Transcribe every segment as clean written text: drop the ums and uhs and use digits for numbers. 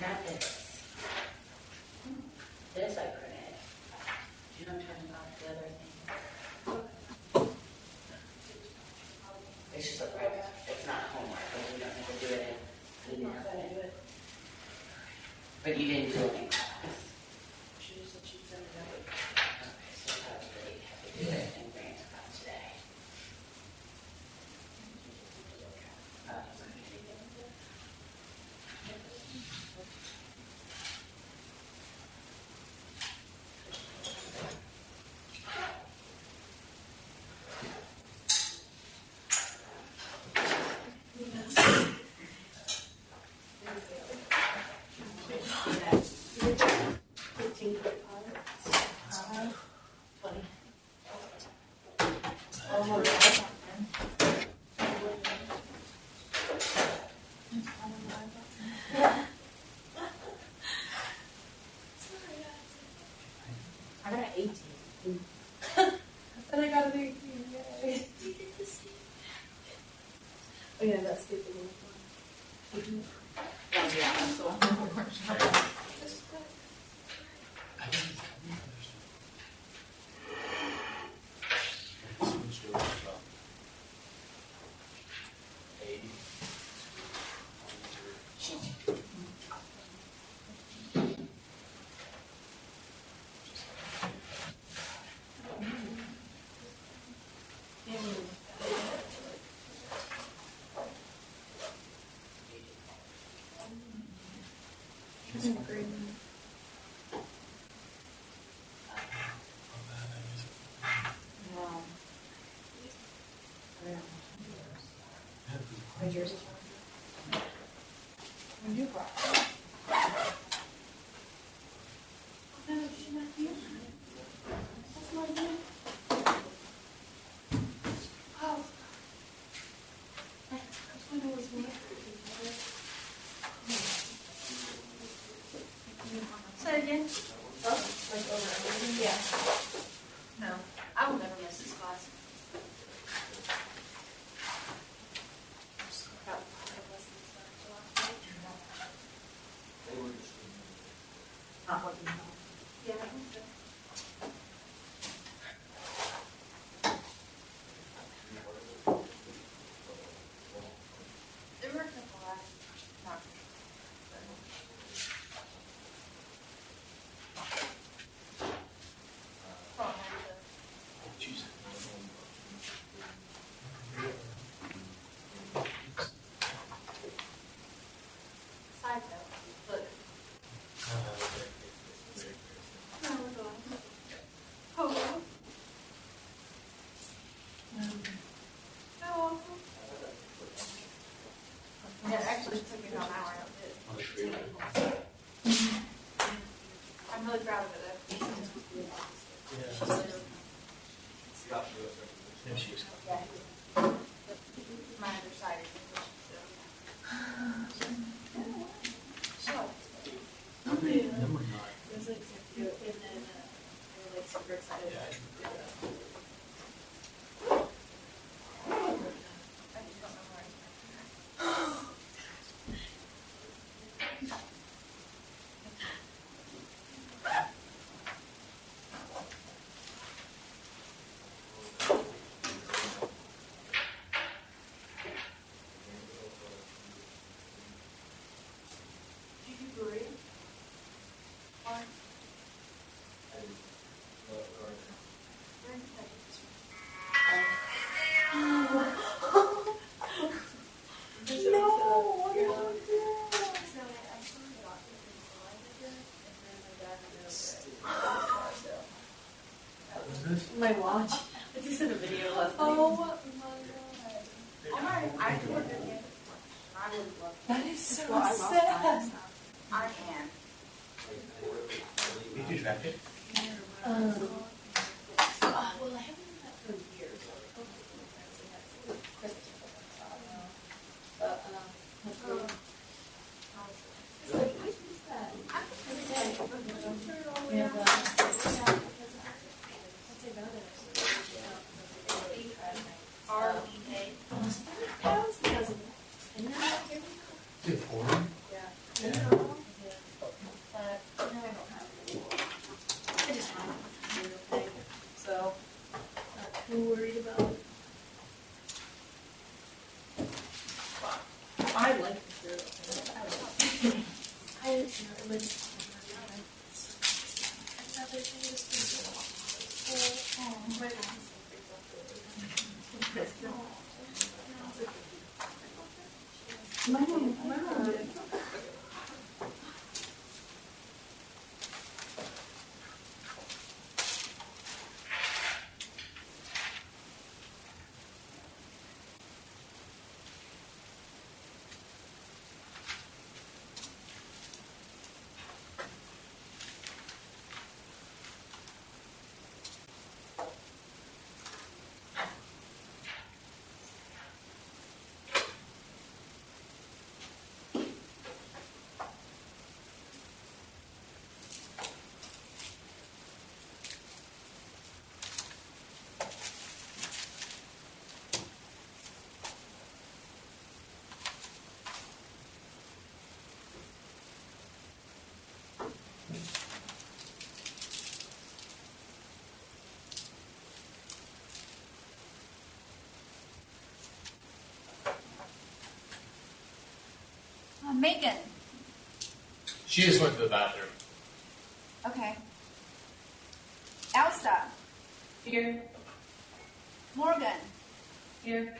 Not this. This I printed. You know what I'm talking about? The other thing. It's just a private. It's not homework, but we don't have to do it. You didn't have to do it. But you didn't do it in class. She just said she'd send it out. Okay, so probably have to do it and bring it to class today. I got an 18. And I got an 18. Yay. Oh yeah, that's the little one. Oh yeah, that's the one. Yours is one. When you brought it. No, she's not here. That's not here. Oh. That's when I was here. Say it again. Oh, like over everything? Yeah. No, I will never miss this class. That is so Well, I lost mine, sad. so I am. Did you track it? Well, I haven't done that for years. Christmas. But, hopefully. It's like, I use that every day. We have, pounds doesn't, and now here we go. Is it 40? Yeah. Yeah. But no, I don't have it anymore. I just want to do the thing, so not too worried about it. I like the cereal thing. I like it. I like it. Another thing is my mom did. Megan. She just went to the bathroom. Okay. Elsa. Here, Morgan. here.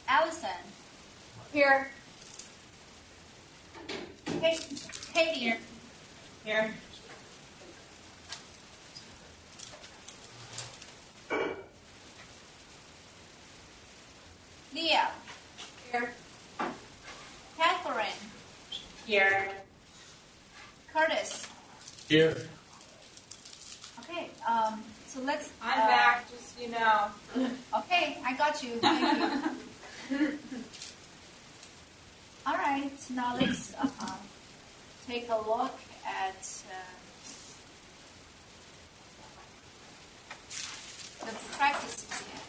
Allison. Here. Katie. Here. Here. Leah. Here. Catherine. Here. Curtis. Here. Okay. So let's. I'm back, just you know. Okay, I got you. Thank you. All right. Now let's take a look at the practice exam.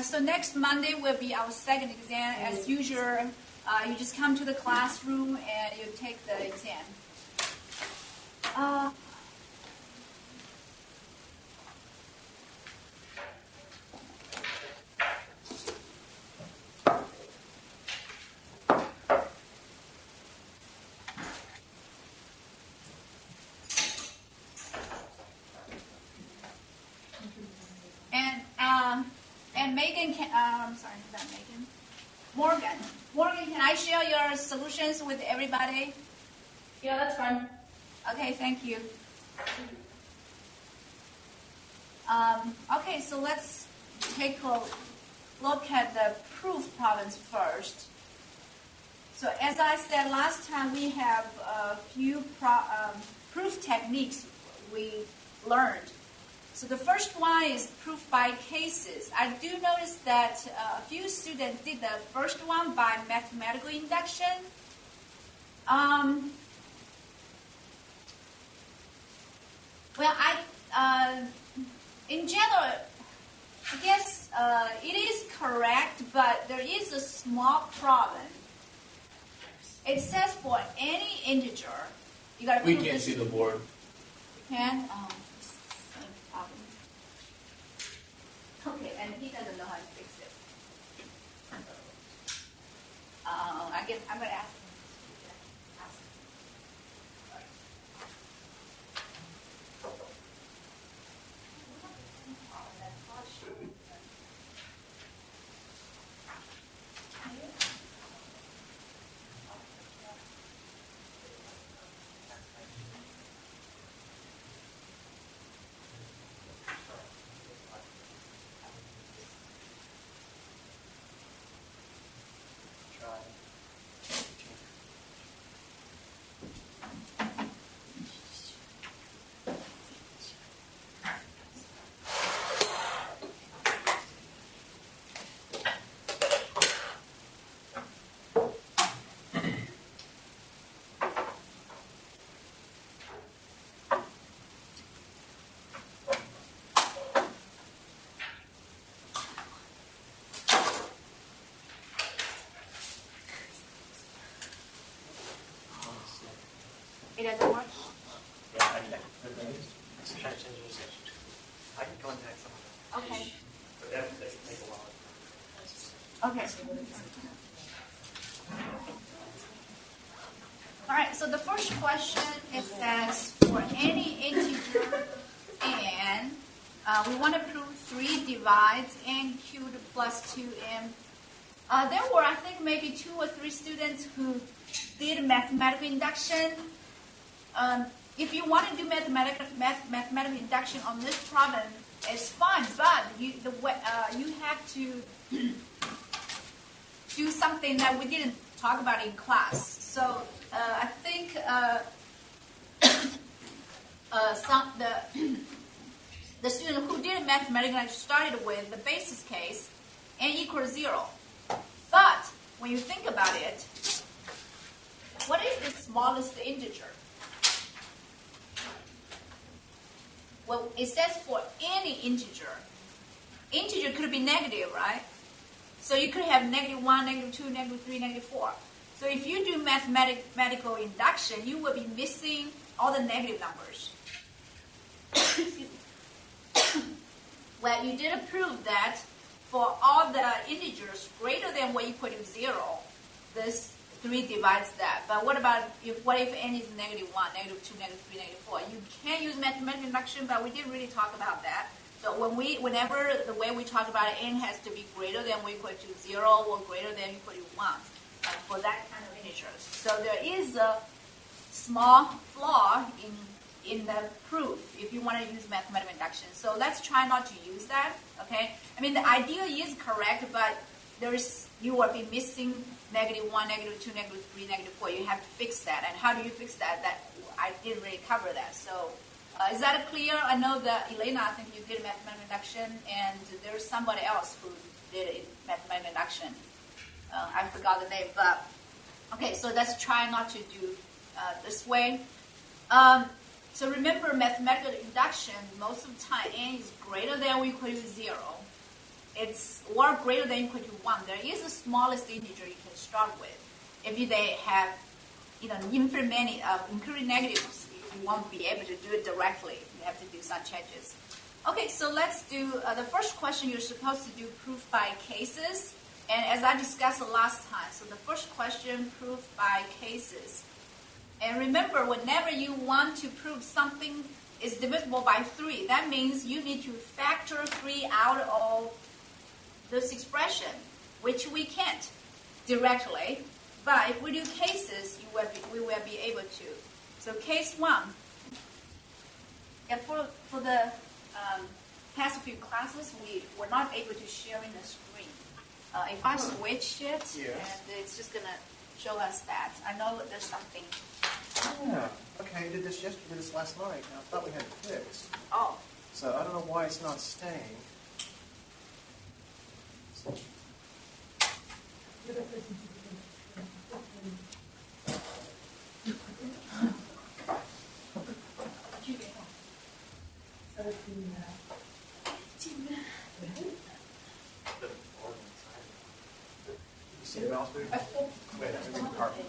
So next Monday will be our second exam. As usual, you just come to the classroom and you take the exam. And Megan can, I'm sorry, not Megan. Morgan, can I share your solutions with everybody? Yeah, that's fine. Okay, thank you. Okay, so let's take a look at the proof problems first. So as I said last time, we have a few proof techniques we learned. So the first one is proof by cases. I do notice that a few students did the first one by mathematical induction. Well, in general, I guess it is correct, but there is a small problem. It says for any integer, you got to We prove can't this. see the board. You can? Same problem. Okay, and he doesn't know how to fix it. I guess I'm going to ask him. It doesn't work? Yeah, I can. Let's try to change this. I can contact someone. Okay. But that doesn't take a while. Okay. All right, so the first question, it says for any integer n, we want to prove 3 divides n cubed plus 2n. There were, I think, maybe 2 or 3 students who did mathematical induction. If you want to do mathematical induction on this problem, it's fine, but you have to do something that we didn't talk about in class. So I think the student who did mathematics started with the basis case, n equals 0. But when you think about it, what is the smallest integer? Well, it says for any integer. Integer could be negative, right? So you could have -1, -2, -3, -4. So if you do mathematical induction, you will be missing all the negative numbers. Well, you did prove that for all the integers greater than or equal to 0, this 3 divides that. But what if n is -1, -2, -3, -4? You can use mathematical induction, but we didn't really talk about that. So whenever the way we talk about it, n has to be greater than or equal to 0 or greater than or equal to 1 for that kind of integers. So there is a small flaw in the proof if you want to use mathematical induction. So let's try not to use that. Okay. I mean the idea is correct, but you will be missing -1, -2, -3, -4. You have to fix that. And how do you fix that? That I didn't really cover that. So. Is that clear? I know that Elena, I think you did mathematical induction, and there's somebody else who did mathematical induction. I forgot the name, but okay. So let's try not to do this way. So remember, mathematical induction most of the time n is greater than or equal to 0. It's or greater than or equal to 1. There is the smallest integer you can start with. If they have, infinite many including negatives. You won't be able to do it directly. You have to do some changes. Okay, so let's do the first question. You're supposed to do proof by cases. And as I discussed the last time, so the first question, proof by cases. And remember, whenever you want to prove something is divisible by 3, that means you need to factor 3 out of this expression, which we can't directly. But if we do cases, we will be able to. So case 1, for the past few classes, we were not able to share in the screen. If I switch it, and it's just going to show us that. I know there's something. Yeah, okay, I did this last night, and I thought we had it fixed. Oh. So I don't know why it's not staying. You see the mouse move? Wait, I'm moving the carpet.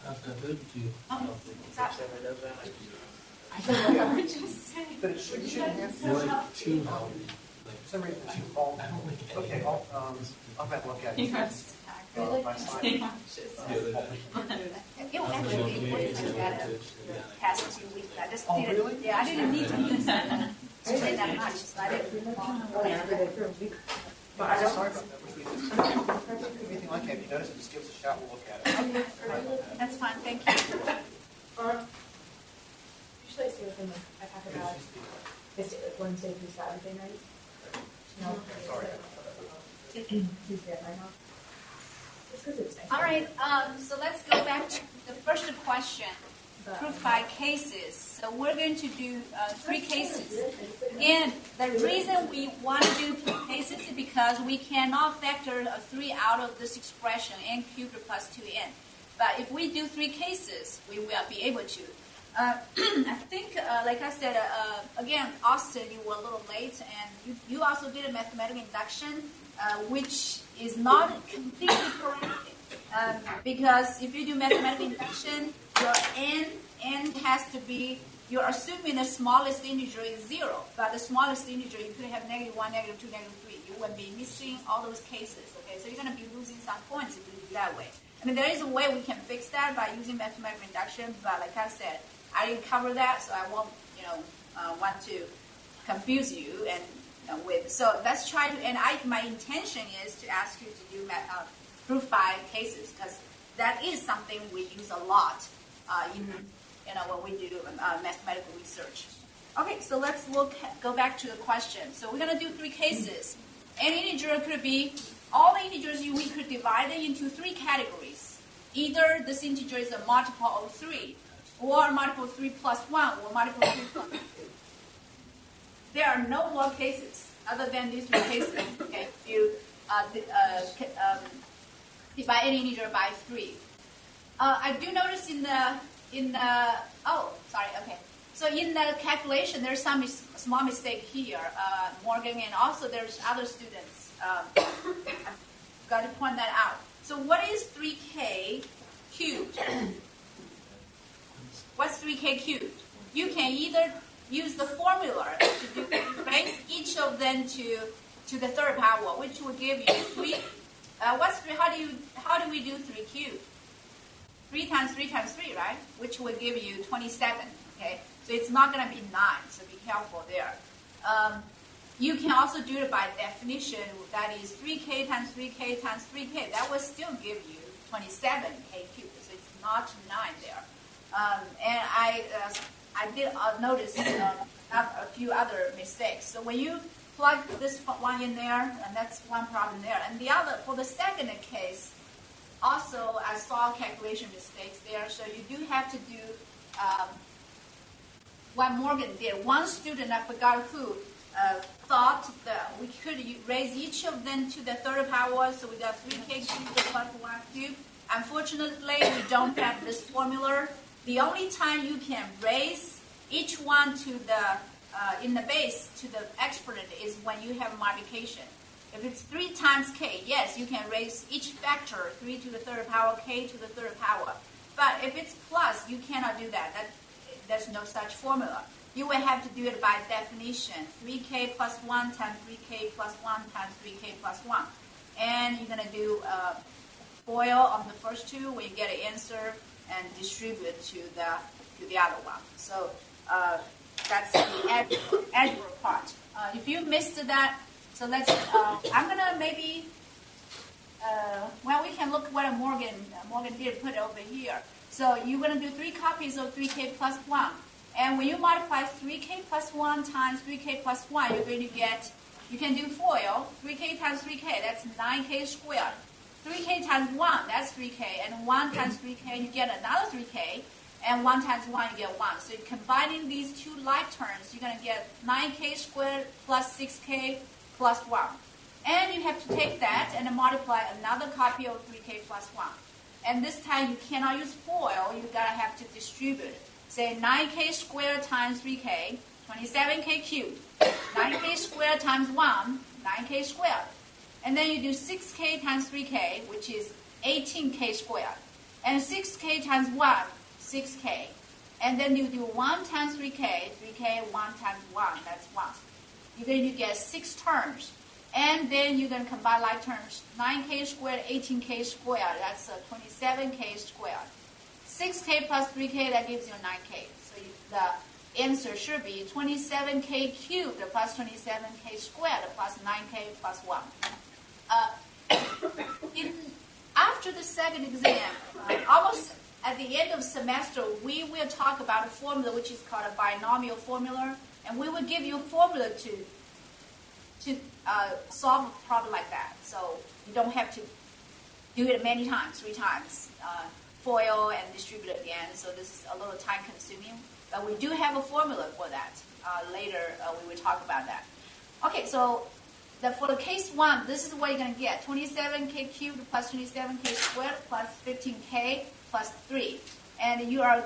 After hood to But it shouldn't have to. For some reason, it should fall. Okay, I'll have to look at it. My slide. It will actually be worse than that past 2 weeks. I just didn't. Really? Yeah, I didn't need to use that much, so I didn't. Sorry about that. Anything like that, if you notice it, just give us a shot, we'll look at it. Okay, that's fine, thank you. Usually I see within I talk about Wednesday through Saturday night. No, Sorry. Tuesday at my house. It's because it's nice. All right, so let's go back to the first question, proof by cases. So we're going to do 3 cases. And the reason we want to do 3 cases is because we cannot factor a 3 out of this expression, n cubed plus 2n. But if we do 3 cases, we will be able to. I think, like I said, again, Austin, you were a little late, and you also did a mathematical induction, which is not completely correct. Because if you do mathematical induction, your n has to be, you're assuming the smallest integer is 0, but the smallest integer, you could have -1, -2, -3. You would be missing all those cases, okay? So you're going to be losing some points if you do that way. I mean, there is a way we can fix that by using mathematical induction, but like I said, I didn't cover that, so I won't, want to confuse you and with. So let's try to, and my intention is to ask you to do proof by cases, because that is something we use a lot when we do mathematical research. Okay, so let's go back to the question. So we're going to do 3 cases. An integer could be, all the integers, we could divide it into 3 categories. Either this integer is a multiple of 3, or a multiple of 3 plus 1, or multiple of 3 plus 2. There are no more cases other than these 3 cases. Okay, if you divide any integer by 3. I do notice So in the calculation, there's some small mistake here, Morgan, and also there's other students. I've got to point that out. So what is 3k cubed? What's 3k cubed? You can either use the formula to raise each of them to the third power, which will give you 3. How do we do 3 cubed? 3 times 3 times 3, right? Which will give you 27. Okay, so it's not going to be 9. So be careful there. You can also do it by definition. That is 3k times 3k times 3k. That will still give you 27k cubed. So it's not 9 there. And I did notice a few other mistakes. So when you plug this one in there, and that's one problem there. And the other, for the second case, also I saw calculation mistakes there. So you do have to do what Morgan did. One student, I forgot who, thought that we could raise each of them to the third power. So we got 3k cubed plus 1 cubed. Unfortunately, we don't have this formula. The only time you can raise each one to the in the base to the exponent is when you have multiplication. If it's 3 times k, yes, you can raise each factor 3 to the third power, k to the third power. But if it's plus, you cannot do that. There's no such formula. You will have to do it by definition. 3k plus 1 times 3k plus 1 times 3k plus 1. And you're going to do FOIL on the first 2 when you get an answer and distribute to the other one. So that's the algebra part. If you missed that, so let's, I'm going to maybe, we can look what Morgan did put over here. So you're going to do 3 copies of 3k plus 1. And when you multiply 3k plus 1 times 3k plus 1, you're going to get, you can do FOIL, 3k times 3k, that's 9k squared. 3k times 1, that's 3k, and 1 times 3k, you get another 3k, and 1 times 1, you get 1. So you're combining these 2 like terms, you're going to get 9k squared plus 6k plus 1. And you have to take that and multiply another copy of 3k plus 1. And this time you cannot use FOIL, you gotta have to distribute. Say 9k squared times 3k, 27k cubed. 9k squared times 1, 9k squared. And then you do 6k times 3k, which is 18k squared. And 6k times 1, 6k. And then you do 1 times 3k, 3k, 1 times 1, that's 1. You're going to get 6 terms. And then you're going to combine like terms. 9k squared, 18k squared, that's 27k squared. 6k plus 3k, that gives you 9k. So the answer should be 27k cubed plus 27k squared plus 9k plus 1. After the second exam, almost at the end of semester, we will talk about a formula which is called a binomial formula, and we will give you a formula to solve a problem like that. So you don't have to do it many times, 3 times, FOIL and distribute it again. So this is a little time consuming, but we do have a formula for that. Later we will talk about that. Okay, so for the case 1, this is what you're going to get. 27k cubed plus 27k squared plus 15k plus 3. And you are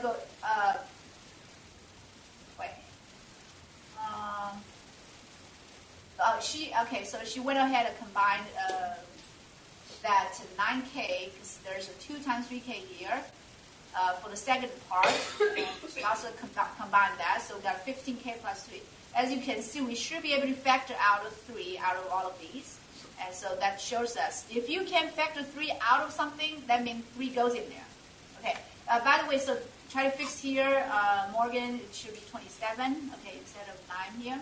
so she went ahead and combined that 9k, because there's a 2 times 3k here, for the second part. We also combine that, so we got 15k plus 3. As you can see, we should be able to factor out of 3 out of all of these. And so that shows us, if you can factor 3 out of something, that means 3 goes in there. Okay. By the way, so try to fix here, Morgan, it should be 27, okay, instead of 9 here.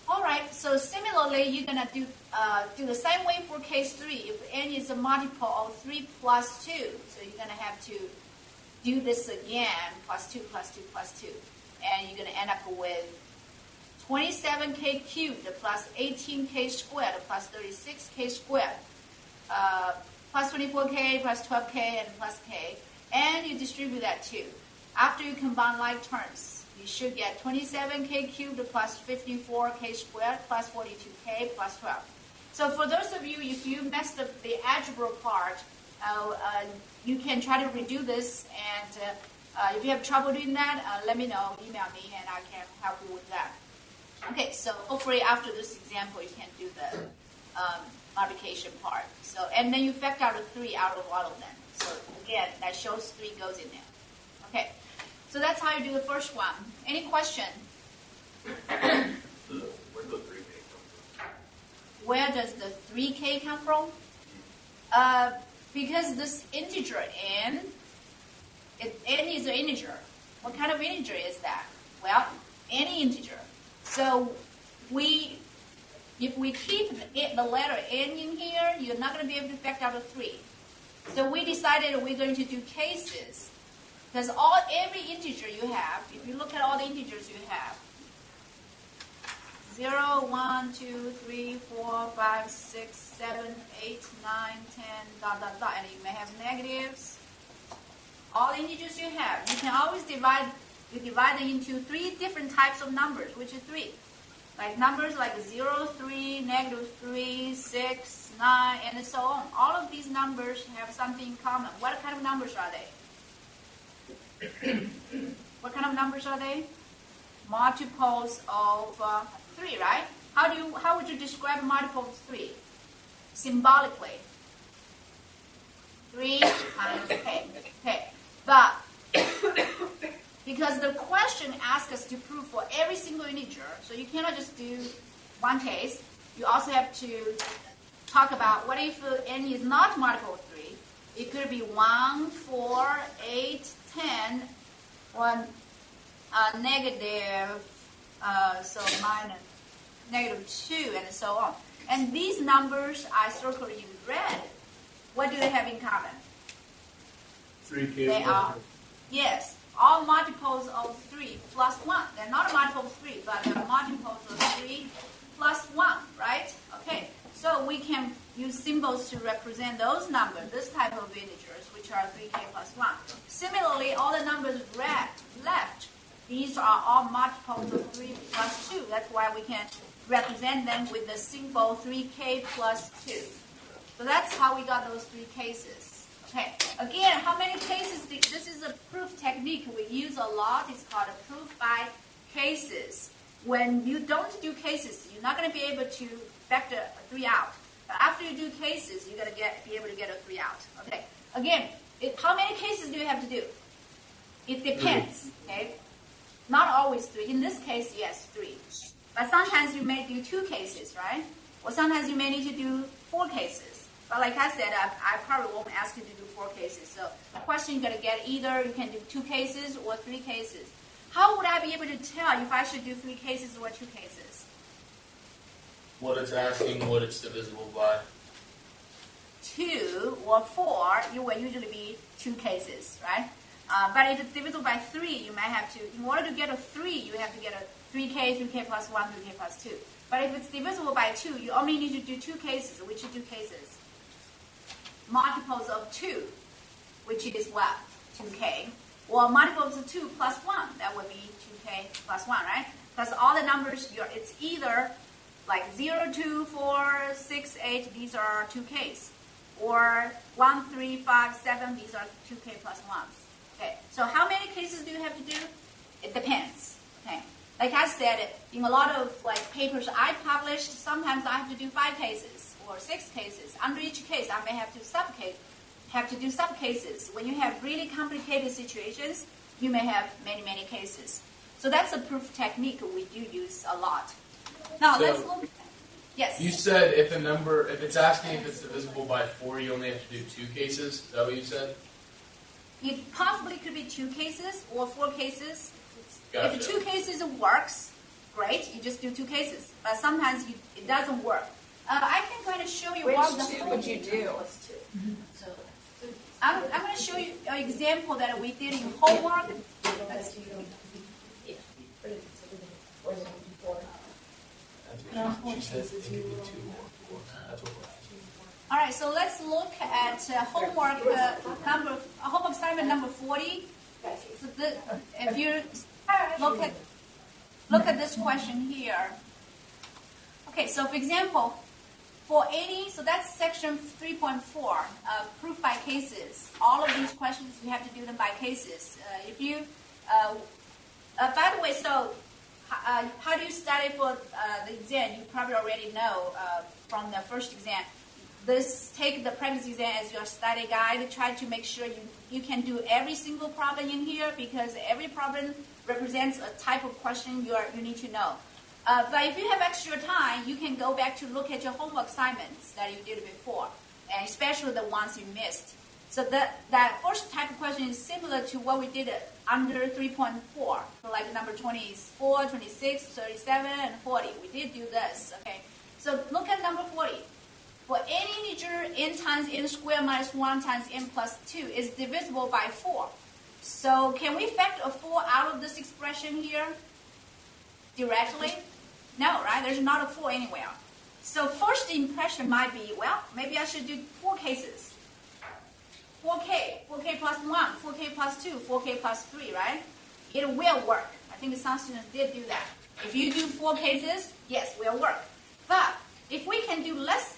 All right, so similarly, you're going to do the same way for case 3. If n is a multiple of 3 plus 2, so you're going to have to do this again, plus 2, plus 2, plus 2. And you're going to end up with 27k cubed plus 18k squared plus 36k squared plus 24k plus 12k and plus k. And you distribute that too. After you combine like terms, you should get 27k cubed plus 54k squared plus 42k plus 12. So for those of you, if you messed up the algebra part, you can try to redo this. And if you have trouble doing that, let me know, email me, and I can help you with that. Okay, so hopefully after this example, you can do the multiplication part. So, and then you factor out 3 out of all of them. So again, that shows 3 goes in there. Okay, so that's how you do the first one. Any question? Where does the 3K come from? Where does the 3K come from? Because this integer n, n is an integer. What kind of integer is that? Well, any integer. So if we keep the letter n in here, you're not going to be able to factor out a 3. So we decided we're going to do cases. Because every integer you have, if you look at all the integers you have, 0, 1, 2, 3, 4, 5, 6, 7, 8, 9, 10, dot, dot, dot, and you may have negatives. All the integers you have, you can always divide them into 3 different types of numbers, which is 3. Like numbers like 0, 3, negative 3, 6, 9, and so on. All of these numbers have something in common. What kind of numbers are they? What kind of numbers are they? Multiples of 3, right? How would you describe multiple of 3? Symbolically. 3 times k. Okay. But because the question asks us to prove for every single integer, so you cannot just do one case. You also have to talk about what if n is not multiple of 3. It could be 1, 4, 8, 10, or negative, so minus negative 2, and so on. And these numbers I circled in red. What do they have in common? 3K. They are, yes, all multiples of 3 plus 1. They're not multiples of 3, but they're multiples of 3 plus 1, right? Okay, so we can use symbols to represent those numbers, this type of integers, which are 3k plus 1. Similarly, all the numbers red, left, these are all multiples of 3 plus 2. That's why we can represent them with the symbol 3k plus 2. So that's how we got those 3 cases. Okay, again, how many cases? This is a proof technique we use a lot. It's called a proof by cases. When you don't do cases, you're not going to be able to factor 3 out. But after you do cases, you're going to be able to get a 3 out. Okay, again, how many cases do you have to do? It depends. Okay, not always 3. In this case, yes, 3. But sometimes you may do 2 cases, right? Or sometimes you may need to do 4 cases. But like I said, I probably won't ask you to do 4 cases. So the question you're going to get, either you can do 2 cases or 3 cases. How would I be able to tell if I should do 3 cases or 2 cases? What it's asking, what it's divisible by. 2 or 4, you will usually be 2 cases, right? But if it's divisible by 3, you might have to, in order to get a 3, you have to get a 3k, 3k plus 1, 3k plus 2. But if it's divisible by 2, you only need to do 2 cases, which are 2 cases. Multiples of 2, which is what? 2k. Or multiples of 2 plus 1, that would be 2k plus 1, right? Because all the numbers, it's either like 0, 2, 4, 6, 8, these are 2k's. Or 1, 3, 5, 7, these are 2k plus 1s. Okay, so how many cases do you have to do? It depends. Okay, like I said, in a lot of papers I published, sometimes I have to do 5 cases or 6 cases. Under each case, I may have to have to do some cases. When you have really complicated situations, you may have many, many cases. So that's a proof technique we do use a lot. Now So- let's look. Yes. You said if it's asking if it's divisible by 4, you only have to do 2 cases. Is that what you said? It possibly could be 2 cases or 4 cases. Gotcha. If 2 cases works, great, you just do 2 cases. But sometimes it doesn't work. I can kind of show you what the whole. would you do? I'm going to show you an example that we did in homework. Let's see. She said it could be 2 or 4. That's what we're asking. All right, so let's look at homework assignment number 40. So if you look at this question here. Okay, so for example, for 80, so that's section 3.4, proof by cases. All of these questions, we have to do them by cases. By the way, so how do you study for the exam? You probably already know from the first exam. Take the practice exam as your study guide. Try to make sure you can do every single problem in here because every problem represents a type of question you need to know. But if you have extra time, you can go back to look at your homework assignments that you did before, and especially the ones you missed. So that first type of question is similar to what we did under 3.4. So like number 24, 26, 37, and 40. We did do this, okay? So look at number 40. For any integer n times n squared minus 1 times n plus 2 is divisible by 4. So can we factor a 4 out of this expression here directly? No, right? There's not a 4 anywhere. So first impression might be, well, maybe I should do 4 cases. 4k plus 1, 4k plus 2, 4k plus 3, right? It will work. I think some students did do that. If you do 4 cases, yes, it will work. But if we can do less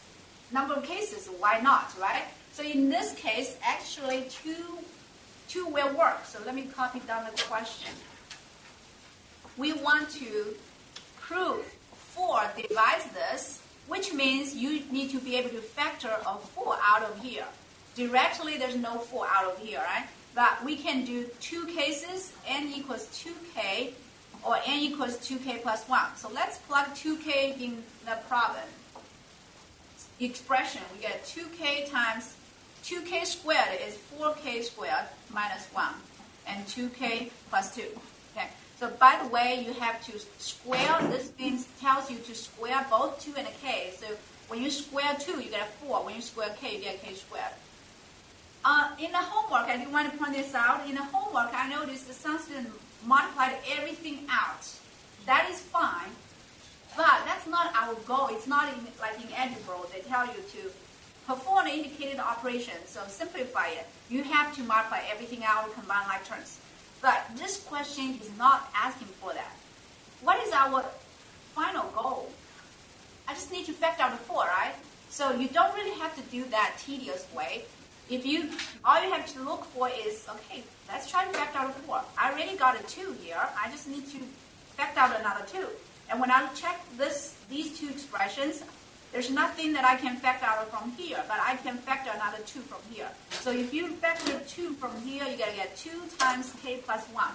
number of cases, why not, right? So in this case, actually 2 will work. So let me copy down the question. We want to prove 4 divides this, which means you need to be able to factor a 4 out of here. Directly, there's no 4 out of here, right? But we can do 2 cases, n equals 2k, or n equals 2k plus 1. So let's plug 2k in the problem. Expression, we get 2k times 2k squared is 4k squared minus 1, and 2k plus 2. Okay. So by the way, you have to square. This means tells you to square both 2 and a k. So when you square 2, you get a 4. When you square k, you get k squared. In the homework, I do want to point this out. In the homework, I noticed that some students multiplied everything out. That is fine, but that's not our goal. It's not like in algebra. They tell you to perform the indicated operation. So simplify it. You have to multiply everything out and combine like terms. But this question is not asking for that. What is our final goal? I just need to factor out the 4, right? So you don't really have to do that tedious way. All you have to look for is, okay, let's try to factor out a 4. I already got a 2 here. I just need to factor out another 2. And when I check these 2 expressions, there's nothing that I can factor out from here, but I can factor another 2 from here. So if you factor 2 from here, you're going to get 2 times k plus 1.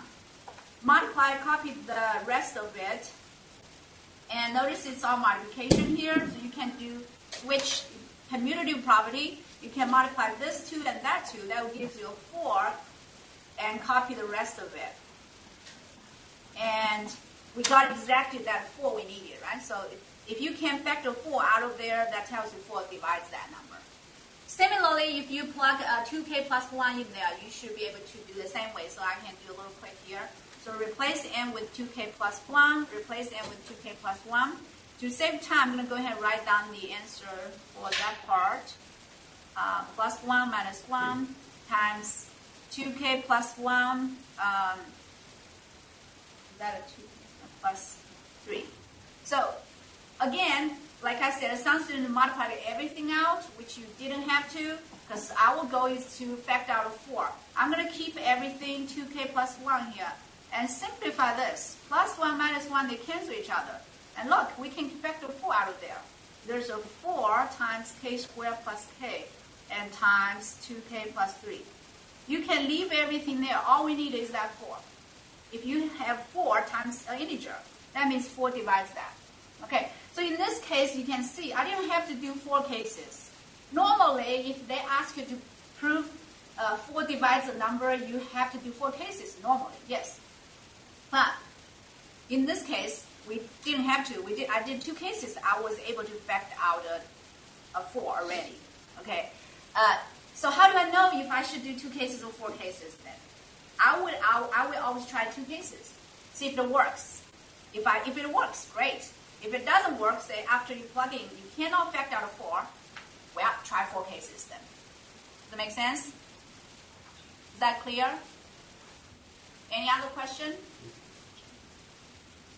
Multiply, copy the rest of it. And notice it's all multiplication here, so you can do switch commutative property. You can multiply this 2 and that 2. That will give you a 4, and copy the rest of it. And we got exactly that 4 we needed, right? So if you can factor 4 out of there, that tells you 4 divides that number. Similarly, if you plug 2k plus 1 in there, you should be able to do the same way. So I can do a little quick here. So replace n with 2k plus 1, replace n with 2k plus 1. To save time, I'm going to go ahead and write down the answer for that part. Plus 1 minus 1 times 2k plus 1, that a 2 plus 3. So again, like I said, some students multiplied everything out, which you didn't have to, because our goal is to factor out a 4. I'm going to keep everything 2k plus 1 here, and simplify this. Plus 1 minus 1, they cancel each other. And look, we can factor 4 out of there. There's a 4 times k squared plus k. and times 2k plus 3. You can leave everything there. All we need is that 4. If you have 4 times an integer, that means 4 divides that. Okay, so in this case, you can see I didn't have to do 4 cases. Normally, if they ask you to prove 4 divides a number, you have to do 4 cases normally, yes. But in this case, we didn't have to. I did 2 cases. I was able to factor out a 4 already. Okay. So how do I know if I should do 2 cases or 4 cases then? I would always try 2 cases. See if it works. If it works, great. If it doesn't work, say after you plug in, you cannot factor out a 4. Well, try 4 cases then. Does that make sense? Is that clear? Any other question?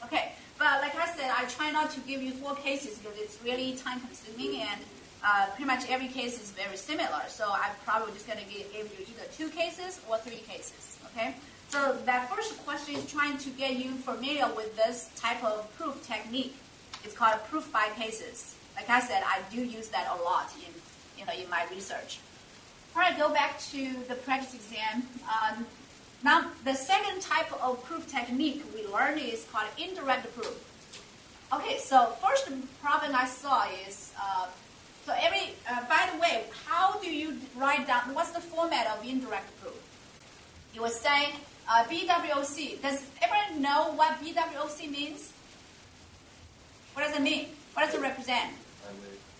Okay, but like I said, I try not to give you 4 cases because it's really time consuming and pretty much every case is very similar. So I'm probably just going to give you either 2 cases or 3 cases. Okay, so that first question is trying to get you familiar with this type of proof technique. It's called proof by cases. Like I said, I do use that a lot in my research. All right, go back to the practice exam. Now, the second type of proof technique we learned is called indirect proof. Okay, so first problem I saw is, by the way, how do you write down, what's the format of indirect proof? You will say BWOC. Does everyone know what BWOC means? What does it mean? What does it represent?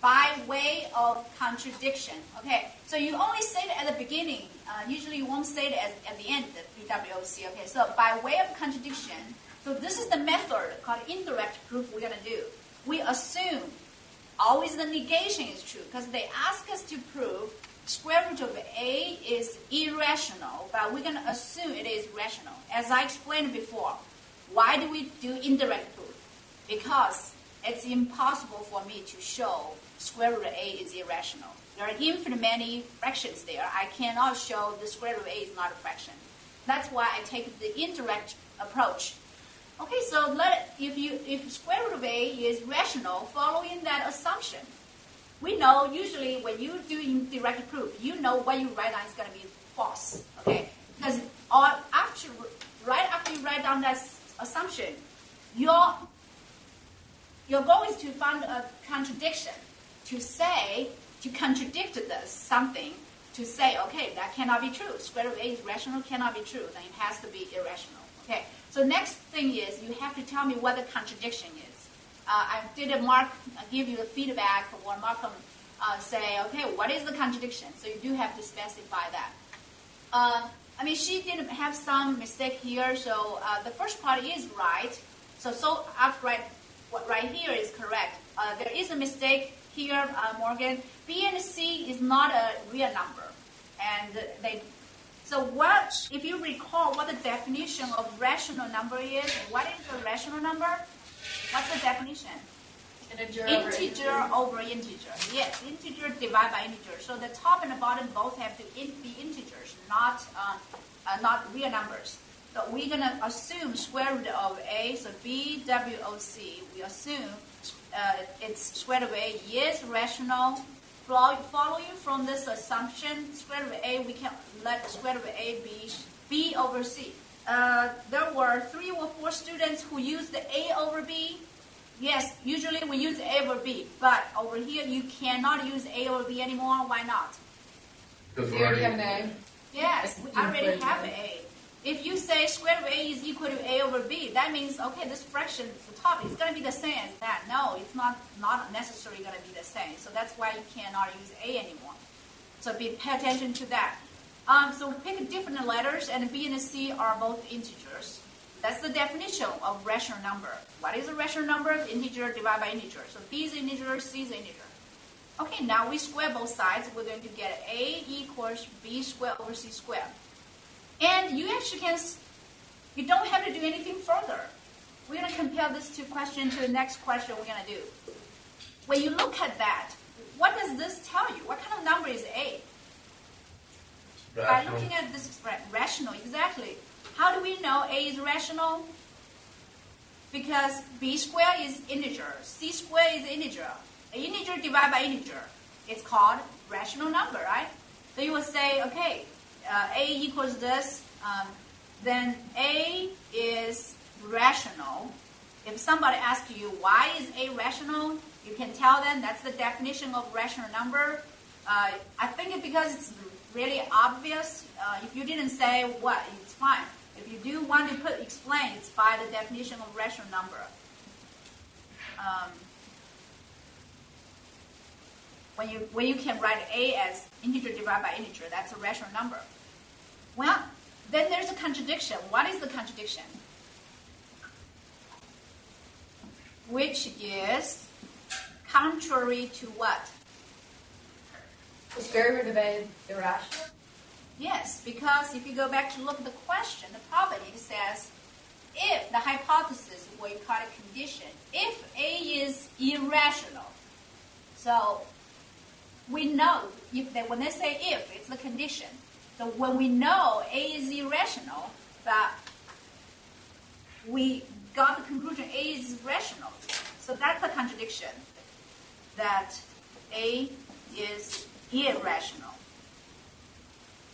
By way of contradiction. Okay, so you only say it at the beginning. Usually you won't say it at the end, the BWOC. Okay, so by way of contradiction. So this is the method called indirect proof we're going to do. We assume always the negation is true because they ask us to prove square root of A is irrational, but we're going to assume it is rational. As I explained before, why do we do indirect proof? Because it's impossible for me to show square root of A is irrational. There are infinite many fractions there. I cannot show the square root of A is not a fraction. That's why I take the indirect approach. Okay, so if square root of A is rational, following that assumption, we know usually when you do indirect proof, you know what you write down is going to be false. Okay, because right after you write down that assumption, your goal is to find a contradiction, to contradict this something, to say, okay, that cannot be true. Square root of A is rational, cannot be true. Then it has to be irrational. Okay. So next thing is you have to tell me what the contradiction is. I did give you the feedback or Markham say, okay, what is the contradiction? So you do have to specify that. She didn't have some mistake here. So the first part is right. So after what right here is correct. There is a mistake here, Morgan. B and C is not a real number. And if you recall what the definition of rational number is, what is a rational number? What's the definition? Integer over integer. Yes, integer divided by integer. So the top and the bottom both have to be integers, not real numbers. So we're going to assume square root of A, so BWOC, we assume its square root of A is rational. Following from this assumption, square root of A, we can let square root of A be B over C. There were 3 or 4 students who used the A over B. Yes, usually we use A over B, but over here you cannot use A over B anymore. Why not? Because You already have an A. Yes, we already have A. If you say square root of A is equal to A over B, that means, okay, this fraction at the top is going to be the same as that. No, it's not necessarily going to be the same. So that's why you cannot use A anymore. So pay attention to that. So pick different letters, and B and C are both integers. That's the definition of rational number. What is a rational number? Integer divided by integer. So B is integer, C is integer. Okay, now we square both sides. We're going to get A equals B squared over C squared. And you actually you don't have to do anything further. We're going to compare this to the next question we're going to do. When you look at that, what does this tell you? What kind of number is A? By looking at this expression, rational, exactly. How do we know A is rational? Because B squared is integer, C squared is integer. An integer divided by integer it's called rational number, right? So you will say, okay, A equals this, then A is rational. If somebody asks you, why is A rational, you can tell them that's the definition of rational number. I think it's because it's really obvious. If you didn't say what, it's fine. If you do want to explain, it's by the definition of rational number. When you can write A as integer divided by integer, that's a rational number. Well, then there's a contradiction. What is the contradiction? Which is contrary to what? The square root of A is irrational? Yes, because if you go back to look at the question, the property says, if the hypothesis, what you call a condition, if A is irrational, so we know, when they say if, it's the condition. So when we know A is irrational, that we got the conclusion A is rational. So that's the contradiction, that A is irrational.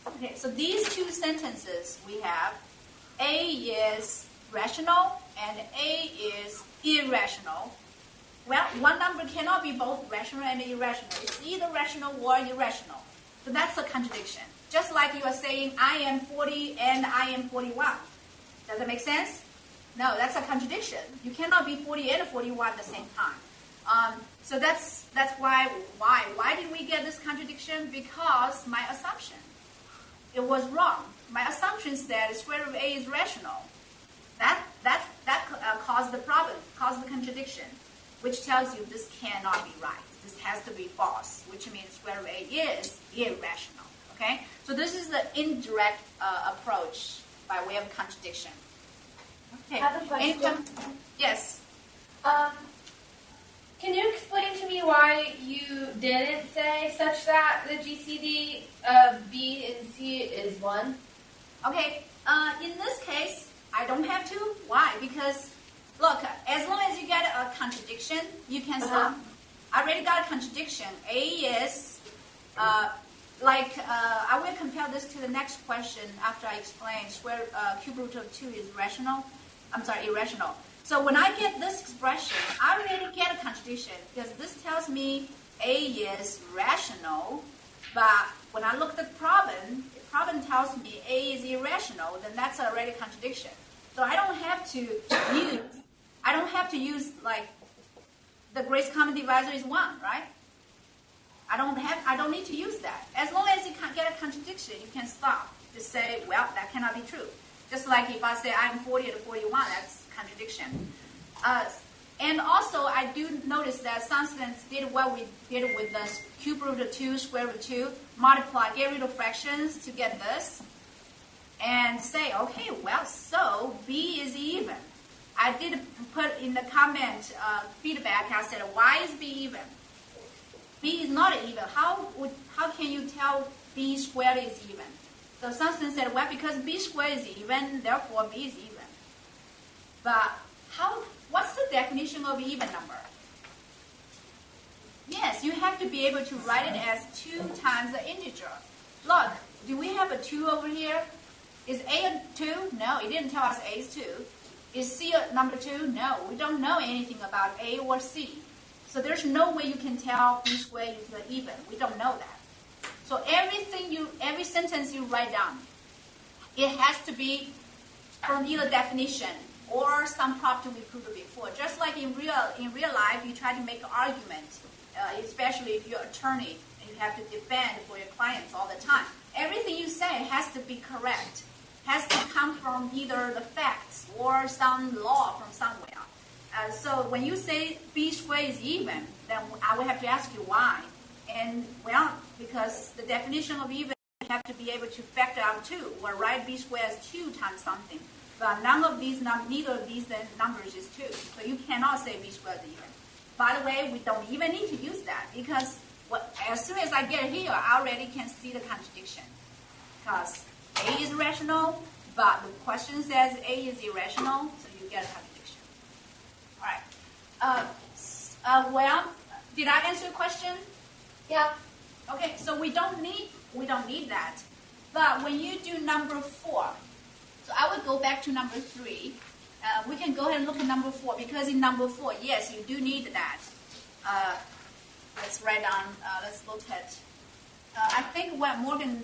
Okay, so these two sentences we have, A is rational and A is irrational. Well, one number cannot be both rational and irrational. It's either rational or irrational. So that's a contradiction. Just like you are saying, I am 40 and I am 41. Does that make sense? No, that's a contradiction. You cannot be 40 and 41 at the same time. So that's why. Why did we get this contradiction? Because my assumption, it was wrong. My assumption said square root of A is rational. That caused the problem, caused the contradiction, which tells you this cannot be right. This has to be false, which means square root of A is irrational. Okay? So this is the indirect approach by way of contradiction. Okay. I have a question. Yes. Can you explain to me why you didn't say such that the GCD of B and C is 1? Okay. In this case, I don't have to. Why? Because, look, as long as you get a contradiction, you can stop. I already got a contradiction. A is, I will compare this to the next question after I explain cube root of 2 is rational. I'm sorry, irrational. So when I get this expression, I already get a contradiction because this tells me A is rational, but when I look at the problem tells me A is irrational, then that's already a contradiction. So I don't have to use like the greatest common divisor is 1, right? I don't need to use that. As long as you can't get a contradiction, you can stop to say, well, that cannot be true. Just like if I say I'm 40 to 41, that's contradiction. And also, I do notice that some students did what we did with the cube root of 2, square root of 2, multiply, get rid of fractions to get this, and say, okay, well, so B is even. I did put in the comment feedback, I said, why is B even? B is not even. How can you tell B squared is even? So some students said, well, because B squared is even, therefore B is even. But what's the definition of even number? Yes, you have to be able to write it as 2 times the integer. Look, do we have a 2 over here? Is A a 2? No, it didn't tell us A is 2. Is C a number 2? No, we don't know anything about A or C. So there's no way you can tell B squared is even. We don't know that. So every sentence you write down, it has to be from either definition or some property we proved before. Just like in real life, you try to make an argument, especially if you're an attorney and you have to defend for your clients all the time. Everything you say has to be correct, has to come from either the facts or some law from somewhere. So when you say B squared is even, then I will have to ask you why. And well, because the definition of even, you have to be able to factor out 2, or write B squared as 2 times something. But neither of these numbers is 2. So you cannot say B squared is even. By the way, we don't even need to use that because as soon as I get here, I already can see the contradiction. Because A is rational, but the question says A is irrational, so you get a contradiction. All right. Well, did I answer your question? Yeah. Okay, so we don't need that. But when you do number 4, so I would go back to number 3. We can go ahead and look at number 4 because in number 4, yes, you do need that. Let's write down. Let's look at. I think what Morgan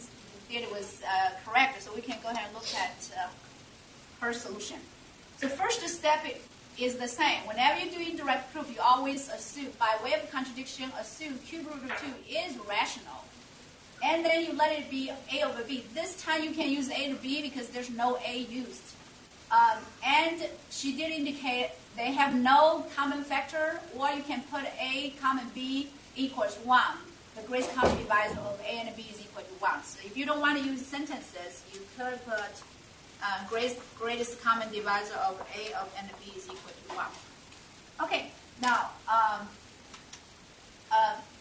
did was correct, so we can go ahead and look at her solution. So first step is the same. Whenever you do indirect proof, you always assume, by way of contradiction, assume cube root of 2 is rational. And then you let it be A over B. This time you can use A to B because there's no A used. And she did indicate they have no common factor, or you can put A common B equals 1. The greatest common divisor of A and B is equal to 1. So if you don't want to use sentences, you could put greatest common divisor of A and B is equal to 1. Okay, now,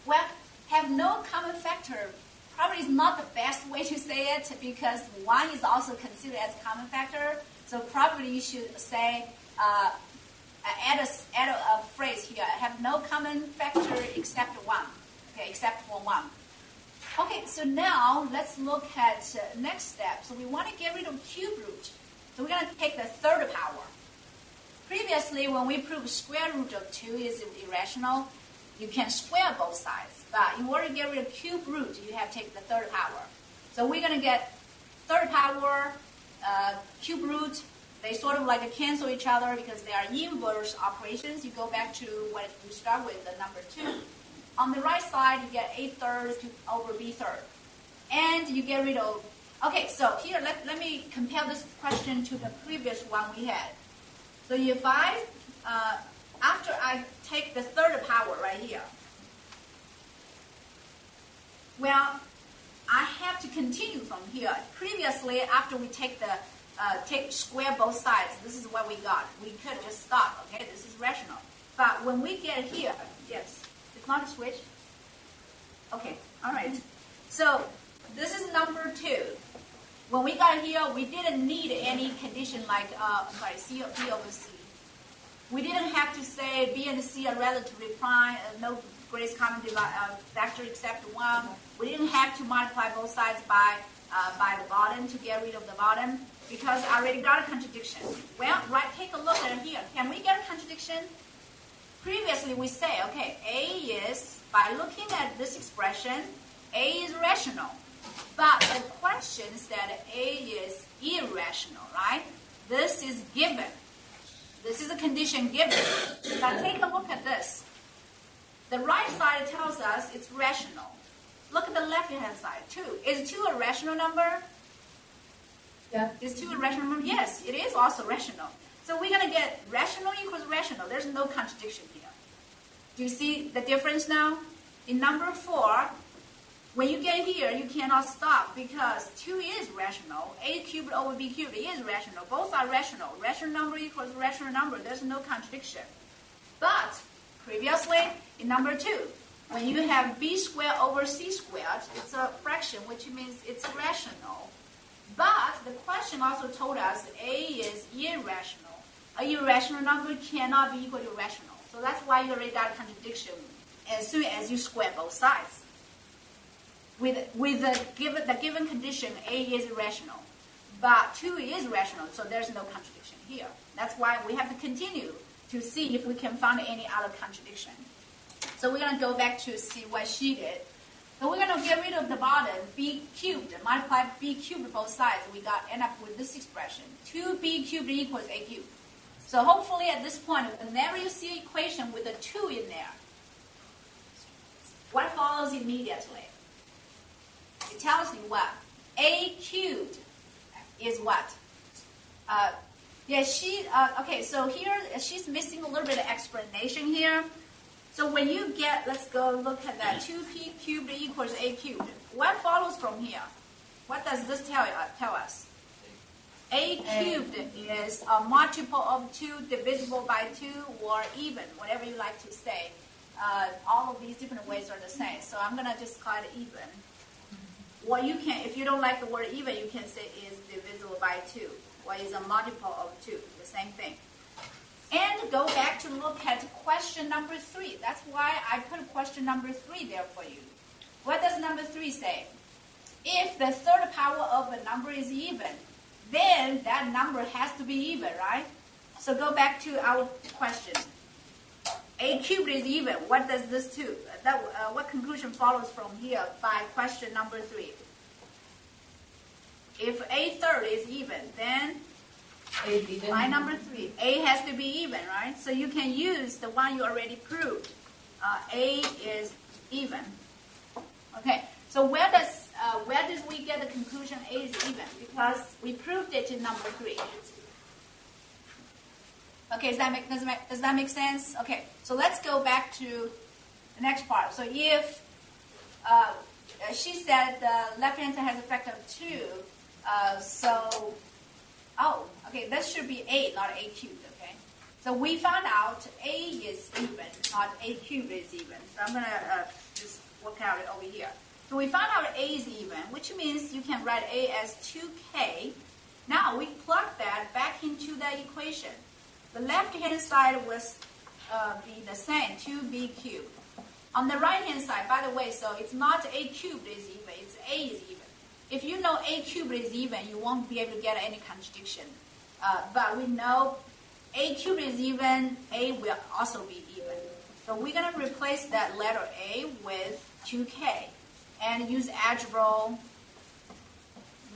well, have no common factor probably is not the best way to say it because 1 is also considered as a common factor. So probably you should say, add a phrase here, have no common factor except 1. Okay, except for 1. Okay, so now let's look at next step. So we want to get rid of cube root. So we're going to take the third power. Previously, when we proved square root of 2 is irrational, you can square both sides. But in order to get rid of cube root, you have to take the third power. So we're going to get third power, cube root. They sort of like cancel each other because they are inverse operations. You go back to what you start with, the number 2. On the right side, you get A third over B third. And you get rid of... Okay, so here, let me compare this question to the previous one we had. So if I, after I take the third power right here, well, I have to continue from here. Previously, after we take square both sides, this is what we got. We could just stop, okay? This is rational. But when we get here, yes. It's not a switch? Okay, all right. So this is number 2. When we got here, we didn't need any condition like, C or B over C. We didn't have to say B and C are relatively prime, no greatest common factor except 1. We didn't have to multiply both sides by the bottom to get rid of the bottom because I already got a contradiction. Well, right, take a look at it here. Can we get a contradiction? Previously, we say, okay, A is, by looking at this expression, A is rational. But the question said A is irrational, right? This is given. This is a condition given. Now take a look at this. The right side tells us it's rational. Look at the left-hand side, 2. Is 2 a rational number? Yeah. Is 2 a rational number? Yes, it is also rational. So we're going to get rational equals rational. There's no contradiction here. Do you see the difference now? In number 4, when you get here, you cannot stop because 2 is rational. A cubed over B cubed is rational. Both are rational. Rational number equals rational number. There's no contradiction. But previously, in number 2, when you have B squared over C squared, it's a fraction, which means it's rational. But the question also told us A is irrational. An irrational number cannot be equal to rational. So that's why you already got a contradiction as soon as you square both sides. With the given condition, A is irrational. But 2 is rational, so there's no contradiction here. That's why we have to continue to see if we can find any other contradiction. So we're going to go back to see what she did. So we're going to get rid of the bottom, B cubed, multiply B cubed both sides. We end up with this expression, 2B cubed equals A cubed. So hopefully at this point, whenever you see an equation with a 2 in there, what follows immediately? It tells you what? A cubed is what? Okay, so here she's missing a little bit of explanation here. So when you get, let's go look at that, 2p cubed equals a cubed. What follows from here? What does this tell us? A cubed is a multiple of 2 divisible by 2 or even, whatever you like to say. All of these different ways are the same. So I'm going to just call it even. Or you can, if you don't like the word even, you can say is divisible by 2 or is a multiple of 2, the same thing. And go back to look at question number 3. That's why I put question number 3 there for you. What does number 3 say? If the third power of a number is even, then that number has to be even, right? So go back to our question. A cubed is even. What does this do? What conclusion follows from here by question number 3? If a third is even, then by number 3, a has to be even, right? So you can use the one you already proved. A is even. Okay. So where does we get the conclusion a is even? Because we proved it in number 3. Okay, does that make sense? Okay, so let's go back to the next part. So if she said the left hand side has a factor of 2, okay, that should be a, not a cubed. Okay, so we found out a is even, not a cubed is even. So I'm gonna just work out it over here. So we found out a is even, which means you can write a as 2k. Now we plug that back into the equation. The left-hand side will be the same, 2b cubed. On the right-hand side, by the way, so it's not a cubed is even, it's a is even. If you know a cubed is even, you won't be able to get any contradiction. But we know a cubed is even, a will also be even. So we're going to replace that letter a with 2k and use algebra,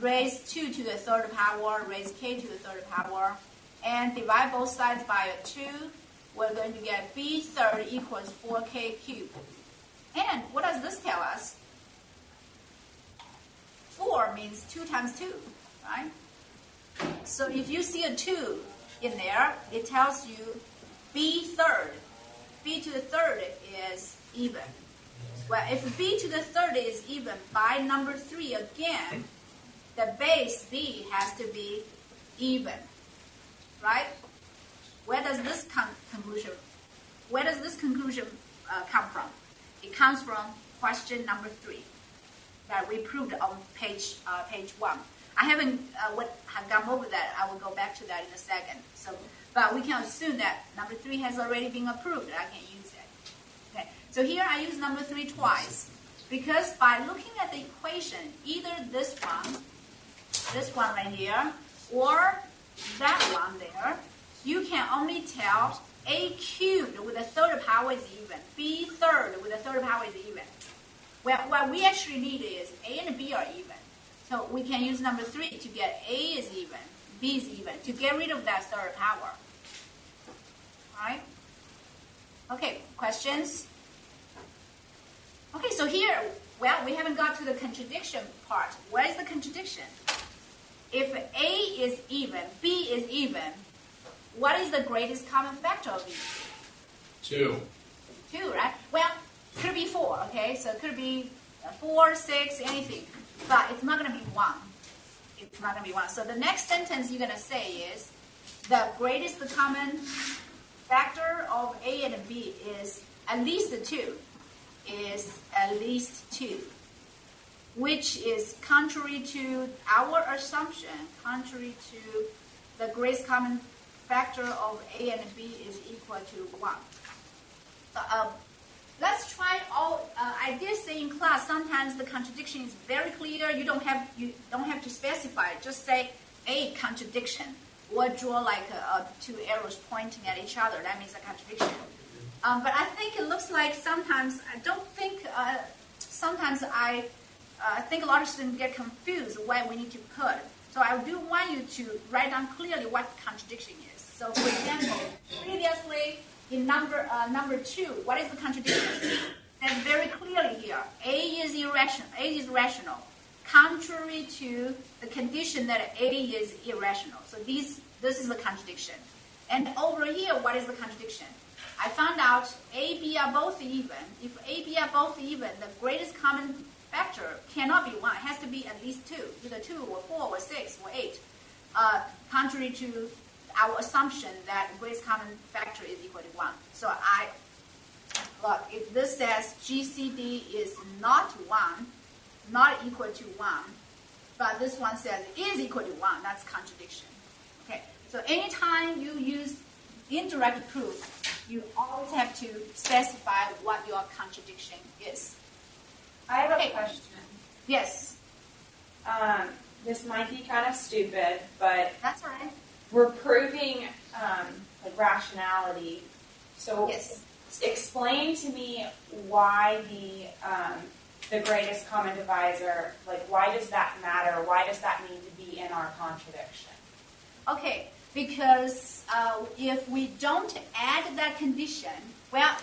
raise 2 to the third power, raise k to the third power, and divide both sides by a 2. We're going to get b third equals 4k cubed. And what does this tell us? 4 means 2 times 2, right? So if you see a 2 in there, it tells you b third. B to the third is even. Well, if b to the third is even by number 3 again, the base b has to be even. Right? Where does this conclusion come from? It comes from question number 3 that we proved on page 1. I haven't gone over that. I will go back to that in a second. But we can assume that number 3 has already been approved. I can use it. Okay. So here I use number 3 twice because by looking at the equation, either this one right here, or that one there, you can only tell a cubed with a third power is even, b third with a third power is even. Well, what we actually need is a and b are even. So we can use number 3 to get a is even, b is even, to get rid of that third power. Alright? Okay, questions? Okay, so here, well, we haven't got to the contradiction part. What is the contradiction? If a is even, b is even, what is the greatest common factor of these? 2. 2, right? Well, could be 4, okay? So it could be 4, 6, anything. But it's not going to be 1. It's not going to be 1. So the next sentence you're going to say is, the greatest common factor of a and b is at least 2. Is at least 2. Which is contrary to our assumption, contrary to the greatest common factor of a and b is equal to 1. Let's try all. I did say in class sometimes the contradiction is very clear. You don't have to specify. Just say a contradiction, or draw like 2 arrows pointing at each other. That means a contradiction. But I think it looks like sometimes I don't think. Sometimes I think a lot of students get confused why we need to put. So I do want you to write down clearly what contradiction is. So for example, previously in number 2, what is the contradiction? That's very clearly here. A is irrational. A is rational, contrary to the condition that A is irrational. So this is the contradiction. And over here, what is the contradiction? I found out A, B are both even. If A, B are both even, the greatest common factor cannot be 1. It has to be at least 2, either 2 or 4 or 6 or 8, contrary to our assumption that the greatest common factor is equal to 1. So look, if this says GCD is not 1, not equal to 1, but this one says it is equal to 1, that's contradiction. Okay, so anytime you use indirect proof, you always have to specify what your contradiction is. I have a Hey. question. Yes, This might be kind of stupid, but that's all right. we're proving like rationality. So Yes. explain to me why the greatest common divisor, like why does that matter? Why does that need to be in our contradiction? Okay, because if we don't add that condition, well,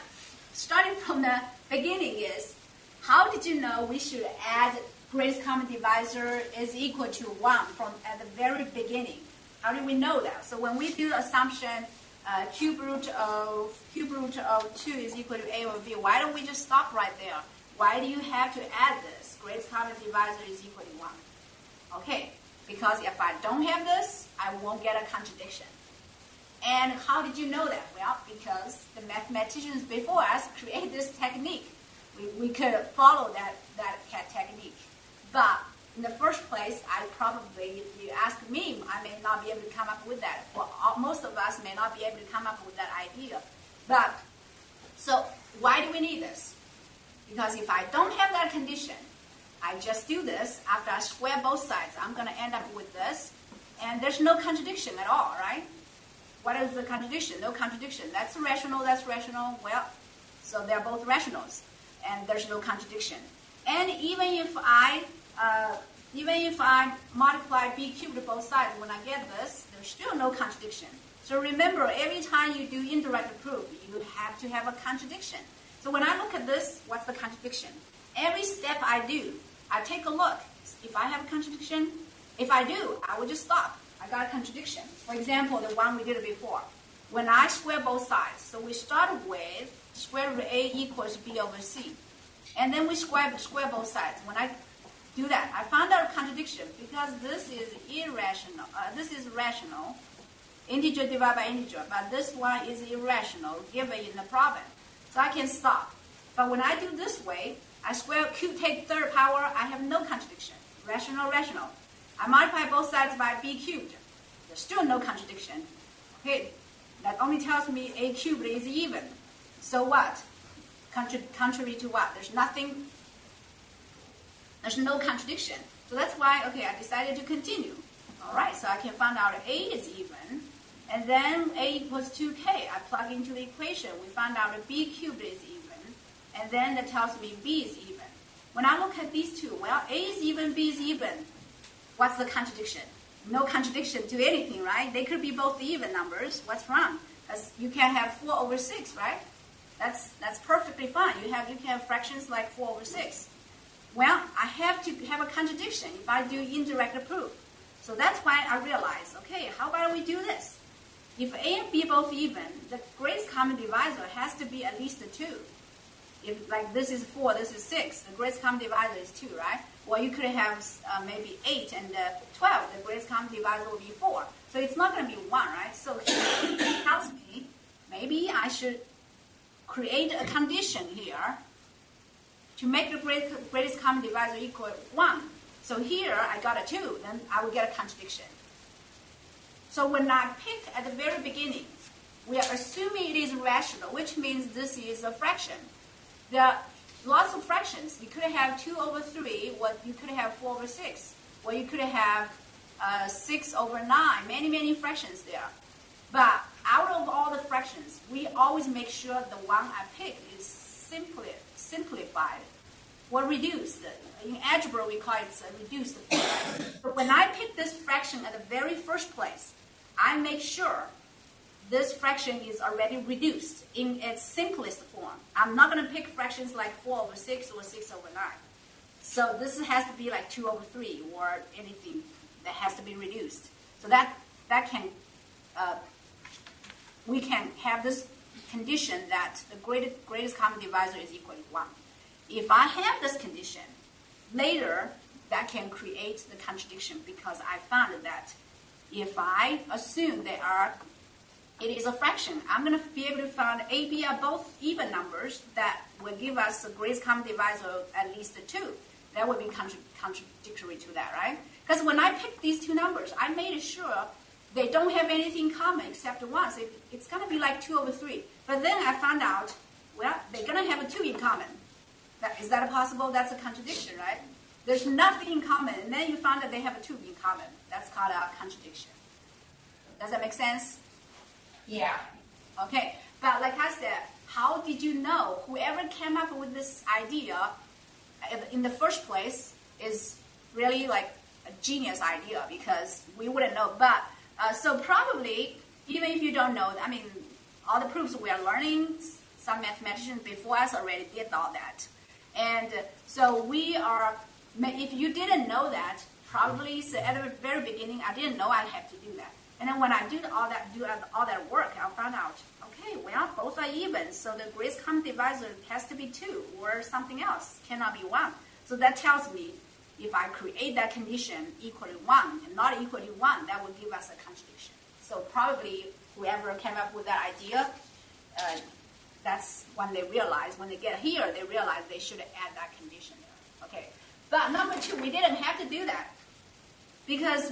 starting from the beginning is, how did you know we should add greatest common divisor is equal to 1 from at the very beginning? How do we know that? So when we do the assumption cube root of 2 is equal to a over b, why don't we just stop right there? Why do you have to add this? Greatest common divisor is equal to 1. Okay, because if I don't have this, I won't get a contradiction. And how did you know that? Well, because the mathematicians before us created this technique. We could follow that technique. But in the first place, I probably, if you ask me, I may not be able to come up with that. Well, most of us may not be able to come up with that idea. But, so why do we need this? Because if I don't have that condition, I just do this. After I square both sides, I'm going to end up with this. And there's no contradiction at all, right? What is the contradiction? No contradiction. That's rational, that's rational. Well, so they're both rationals. And there's no contradiction. And even if I multiply b cubed to both sides, when I get this, there's still no contradiction. So remember, every time you do indirect proof, you have to have a contradiction. So when I look at this, what's the contradiction? Every step I do, I take a look. If I have a contradiction, if I do, I will just stop. I got a contradiction. For example, the one we did before. When I square both sides, so we started with square root of a equals b over c. And then we square both sides. When I do that, I found out a contradiction because this is irrational. This is rational. Integer divided by integer. But this one is irrational given in the problem. So I can stop. But when I do this way, I square cube, take third power, I have no contradiction. Rational, rational. I multiply both sides by b cubed. There's still no contradiction. Okay, that only tells me a cubed is even. So what? Contrary to what? There's nothing, there's no contradiction. So that's why, okay, I decided to continue. All right, so I can find out a is even. And then a equals 2k. I plug into the equation. We found out that b cubed is even. And then that tells me b is even. When I look at these two, well, a is even, b is even. What's the contradiction? No contradiction to anything, right? They could be both even numbers. What's wrong? Because you can have 4 over 6, right? That's perfectly fine. You can have fractions like 4 over 6. Well, I have to have a contradiction if I do indirect proof. So that's why I realized, okay, how about we do this? If a and b both even, the greatest common divisor has to be at least 2. If like this is 4, this is 6, the greatest common divisor is 2, right? Well, you could have maybe 8 and 12. The greatest common divisor will be 4. So it's not going to be 1, right? So it tells me maybe I should create a condition here to make the greatest common divisor equal 1. So here I got a 2, then I will get a contradiction. So when I pick at the very beginning, we are assuming it is rational, which means this is a fraction. There are lots of fractions. You could have 2 over 3, or you could have 4 over 6, or you could have 6 over 9, many fractions there. But out of all the fractions, we always make sure the one I pick is simplified or reduced. In algebra, we call it a reduced form. But when I pick this fraction at the very first place, I make sure this fraction is already reduced in its simplest form. I'm not going to pick fractions like 4 over 6 or 6 over 9. So this has to be like 2 over 3 or anything that has to be reduced. So that can, we can have this condition that the greatest common divisor is equal to 1. If I have this condition, later that can create the contradiction because I found that if I assume it is a fraction, I'm going to be able to find a, b are both even numbers that will give us the greatest common divisor of at least 2. That would be contradictory to that, right? Because when I picked these two numbers, I made sure they don't have anything common except 1. So it's going to be like 2 over 3. But then I found out, well, they're going to have a 2 in common. Is that possible? That's a contradiction, right? There's nothing in common, and then you find that they have a 2 in common. That's called a contradiction. Does that make sense? Yeah. Okay, but like I said, how did you know? Whoever came up with this idea in the first place is really like a genius idea, because we wouldn't know. But so probably, even if you don't know, I mean, all the proofs we are learning, some mathematicians before us already did all that. And so we are, if you didn't know that, probably so at the very beginning, I didn't know I had to do that. And then when I do all that work, I found out, okay, well, both are even, so the greatest common divisor has to be 2, or something else, cannot be 1. So that tells me if I create that condition equal to 1 and not equal to 1, that will give us a contradiction. So probably whoever came up with that idea, that's when they get here, they realize they should add that condition there. Okay, but number 2, we didn't have to do that. Because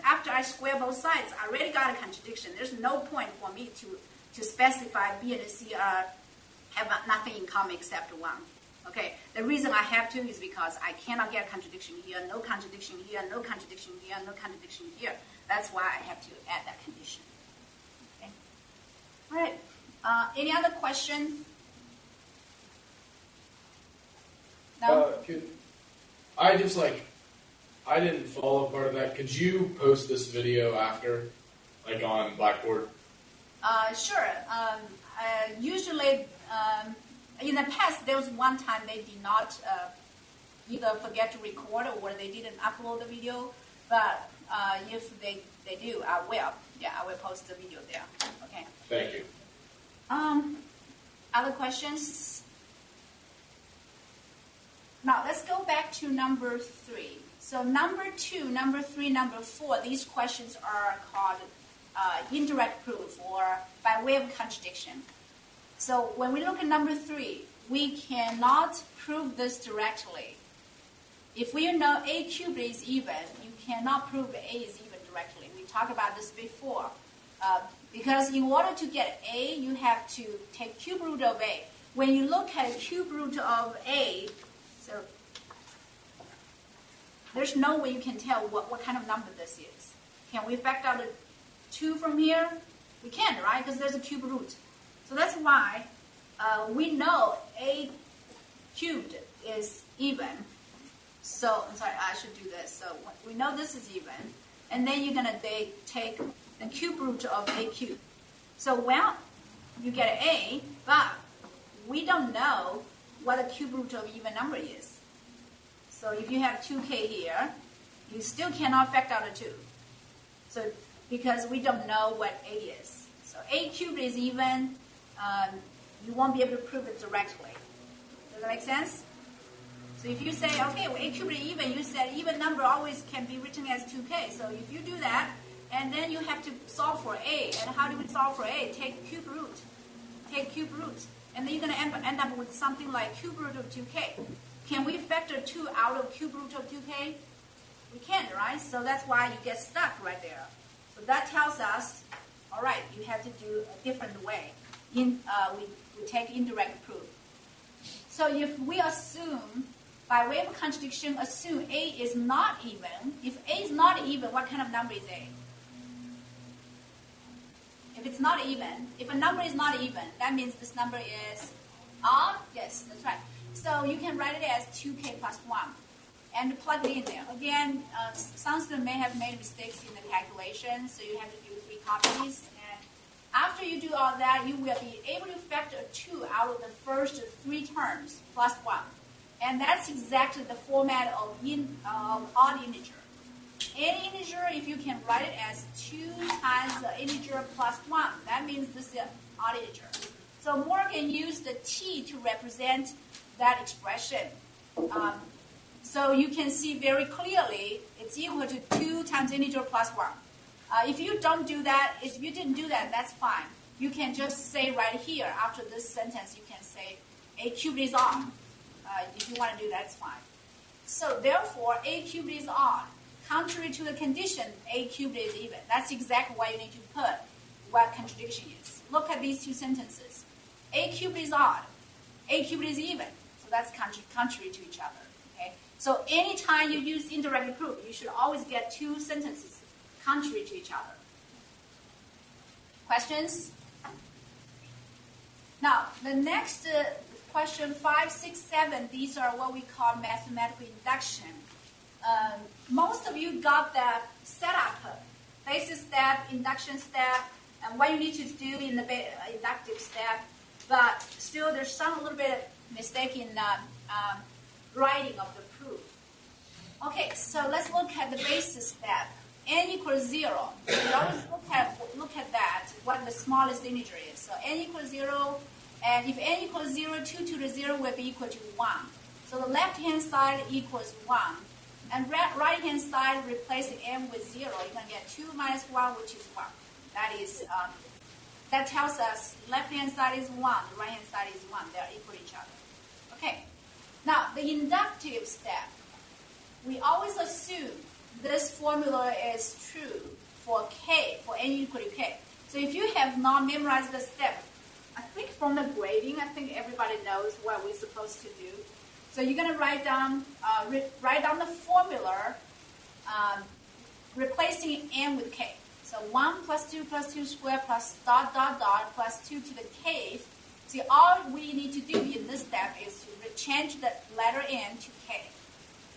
after I square both sides, I already got a contradiction. There's no point for me to specify B and C have nothing in common except 1. Okay, the reason I have to is because I cannot get a contradiction here, no contradiction here, no contradiction here, no contradiction here. That's why I have to add that condition. Okay. All right. Any other question? No? I didn't follow part of that. Could you post this video after, like on Blackboard? Sure. Usually, in the past, there was one time they did not either forget to record or they didn't upload the video. But if they do, I will. Yeah, I will post the video there. Okay. Thank you. Other questions? Now, let's go back to number 3. So number 2, number 3, number 4, these questions are called indirect proof, or by way of contradiction. So when we look at number 3, we cannot prove this directly. If we know A cubed is even, you cannot prove A is even directly. We talked about this before. Because in order to get A, you have to take cube root of A. When you look at cube root of A, so there's no way you can tell what kind of number this is. Can we factor out a 2 from here? We can't, right? Because there's a cube root. So that's why we know A cubed is even. So, I'm sorry, I should do this. So we know this is even. And then you're going to take the cube root of A cubed. So, well, you get A, but we don't know what the cube root of even number is. So if you have 2k here, you still cannot factor out a 2. So because we don't know what A is. So A cubed is even, you won't be able to prove it directly. Does that make sense? So if you say, okay, well, A cubed is even, you said even number always can be written as 2k. So if you do that, and then you have to solve for A. And how do we solve for A? Take cube root. Take cube root. And then you're going to end up with something like cube root of 2k. Can we factor 2 out of cube root of 2k? We can't, right? So that's why you get stuck right there. So that tells us, all right, you have to do a different way. We take indirect proof. So if we assume, by way of contradiction, assume A is not even. If A is not even, what kind of number is A? If it's not even, if a number is not even, that means this number is odd? Yes, that's right. So you can write it as 2k plus 1 and plug it in there. Again, some students may have made mistakes in the calculation, so you have to do 3 copies. And after you do all that, you will be able to factor 2 out of the first 3 terms plus 1. And that's exactly the format of odd integer. Any integer, if you can write it as 2 times the integer plus 1, that means this is odd integer. So Morgan used the t to represent that expression. So you can see very clearly it's equal to 2 times integer plus 1. If you don't do that, if you didn't do that, that's fine. You can just say right here, after this sentence, you can say A cubed is odd. If you want to do that, it's fine. So therefore, A cubed is odd. Contrary to the condition, A cubed is even. That's exactly why you need to put what contradiction is. Look at these 2 sentences. A cubed is odd. A cubed is even. So that's contrary to each other. Okay. So anytime you use indirect proof, you should always get two sentences contrary to each other. Questions? Now, the next question 5, 6, 7, these are what we call mathematical induction. Most of you got the setup, basis step, induction step, and what you need to do in the inductive step, but still there's some little bit of mistake in writing of the proof. Okay, so let's look at the basis step. N equals 0. We always look at that, what the smallest integer is. So n equals 0, and if n equals 0, 2 to the 0 will be equal to 1. So the left-hand side equals 1. And right-hand side, replacing n with 0, you're going to get 2 minus 1, which is 1. That tells us left-hand side is 1, the right-hand side is 1. They are equal to each other. Okay. Now, the inductive step, we always assume this formula is true for k, for n equal to k. So if you have not memorized the step, I think from the grading, I think everybody knows what we're supposed to do. So you're going to write down the formula, replacing n with k. So 1 plus 2 plus 2 squared plus dot dot dot plus 2 to the k. See, all we need to do in this step is to change the letter n to k.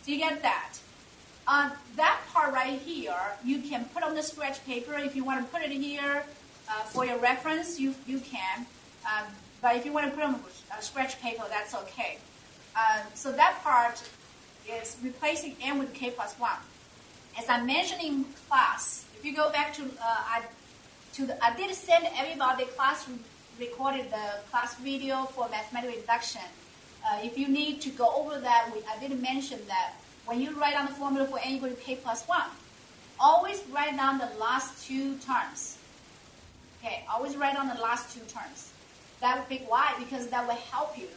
So you get that. That part right here, you can put on the scratch paper. If you want to put it here for your reference, you can. But if you want to put on a scratch paper, that's okay. So that part is replacing n with k plus 1. As I mentioned in class, if you go back to, I did send everybody recorded the class video for mathematical induction. If you need to go over that, I did mention that when you write down the formula for n equal to k plus 1, always write down the last two terms. Okay, always write down the last two terms. That would be why, because that will help you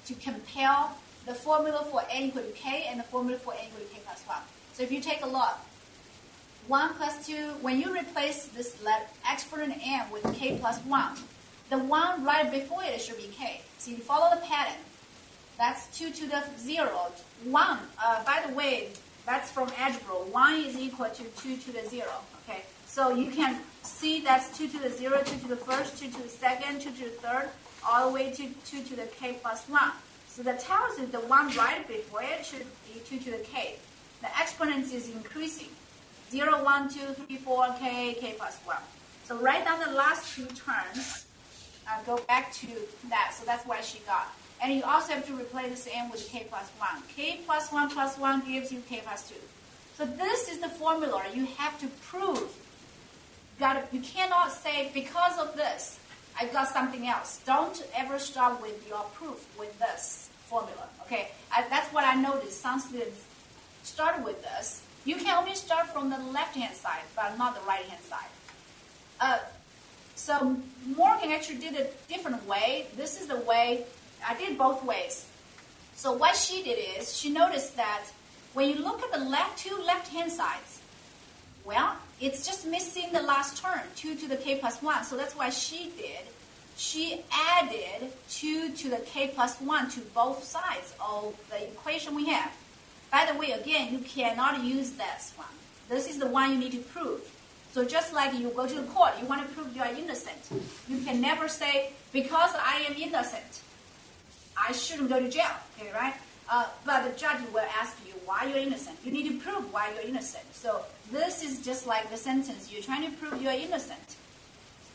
to compare the formula for n equal to k and the formula for n equal to k plus 1. So if you take a look, 1 plus 2, when you replace this exponent n with k plus 1, the 1 right before it should be k. So you follow the pattern. That's 2 to the 0. 1, by the way, that's from algebra. 1 is equal to 2 to the 0. Okay, so you can see that's 2 to the 0, 2 to the first, 2 to the second, 2 to the third, all the way to 2 to the k plus 1. So that tells you the 1 right before it should be 2 to the k. The exponent is increasing. 0, 1, 2, 3, 4, k plus 1. So write down the last two terms. Go back to that. So that's what she got. And you also have to replace this n with k plus 1. K plus 1 gives you k plus 2. So this is the formula you have to prove. You cannot say, because of this, I got something else. Don't ever start with your proof with this formula. Okay, that's what I noticed. Some students start with this. You can only start from the left-hand side, but not the right-hand side. So Morgan actually did a different way. This is the way, I did both ways. So what she did is, she noticed that when you look at the two left-hand sides, well, it's just missing the last term, 2 to the k plus 1. So that's what she did. She added 2 to the k plus 1 to both sides of the equation we have. By the way, again, you cannot use this one. This is the one you need to prove. So just like you go to the court, you want to prove you are innocent. You can never say, because I am innocent, I shouldn't go to jail. Okay, right? But the judge will ask you why you're innocent. You need to prove why you're innocent. So this is just like the sentence. You're trying to prove you're innocent.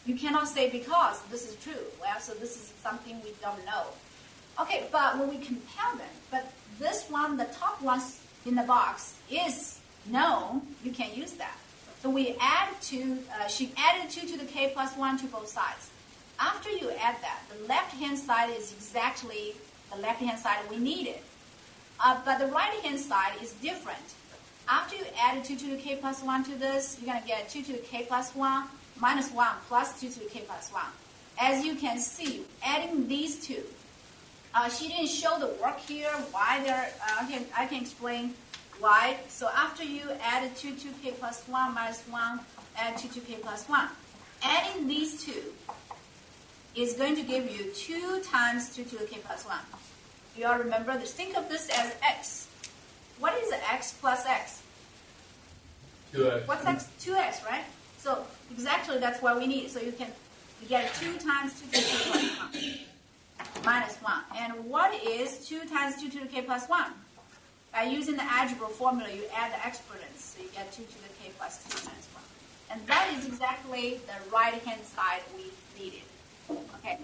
You cannot say because this is true. Well, so this is something we don't know. Okay, but when we compare them, but this one, the top one in the box is known, you can use that. So we add she added 2 to the k plus 1 to both sides. After you add that, the left-hand side is exactly the left-hand side we needed. But the right-hand side is different. After you add 2 to the k plus 1 to this, you're going to get 2 to the k plus 1 minus 1 plus 2 to the k plus 1. As you can see, adding these two, she didn't show the work here, why they're, I can explain why. So after you add 2 to k plus 1 minus 1, add 2 to k plus 1. Adding these two is going to give you 2 times 2 to the k plus 1. You all remember this? Think of this as x. What is x plus x? 2x. What's x? 2x, right? So exactly that's what we need. So you get 2 times 2 to the k plus 1 minus 1. And what is 2 times 2 to the k plus 1? By using the algebra formula, you add the exponents. So you get 2 to the k plus 2 minus 1. And that is exactly the right-hand side we needed. Okay.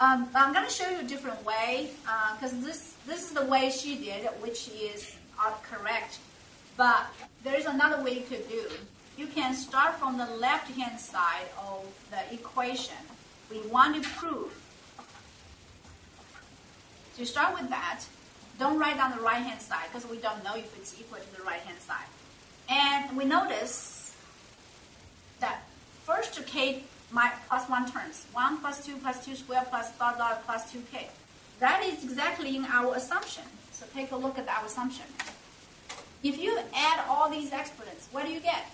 I'm going to show you a different way, because this is the way she did, which is correct. But there is another way you could do. You can start from the left-hand side of the equation. We want to prove. So you start with that. Don't write down the right-hand side, because we don't know if it's equal to the right-hand side. And we notice that first k plus 1 terms, 1 plus 2 plus 2 squared plus dot dot plus 2k. That is exactly in our assumption. So take a look at our assumption. If you add all these exponents, what do you get?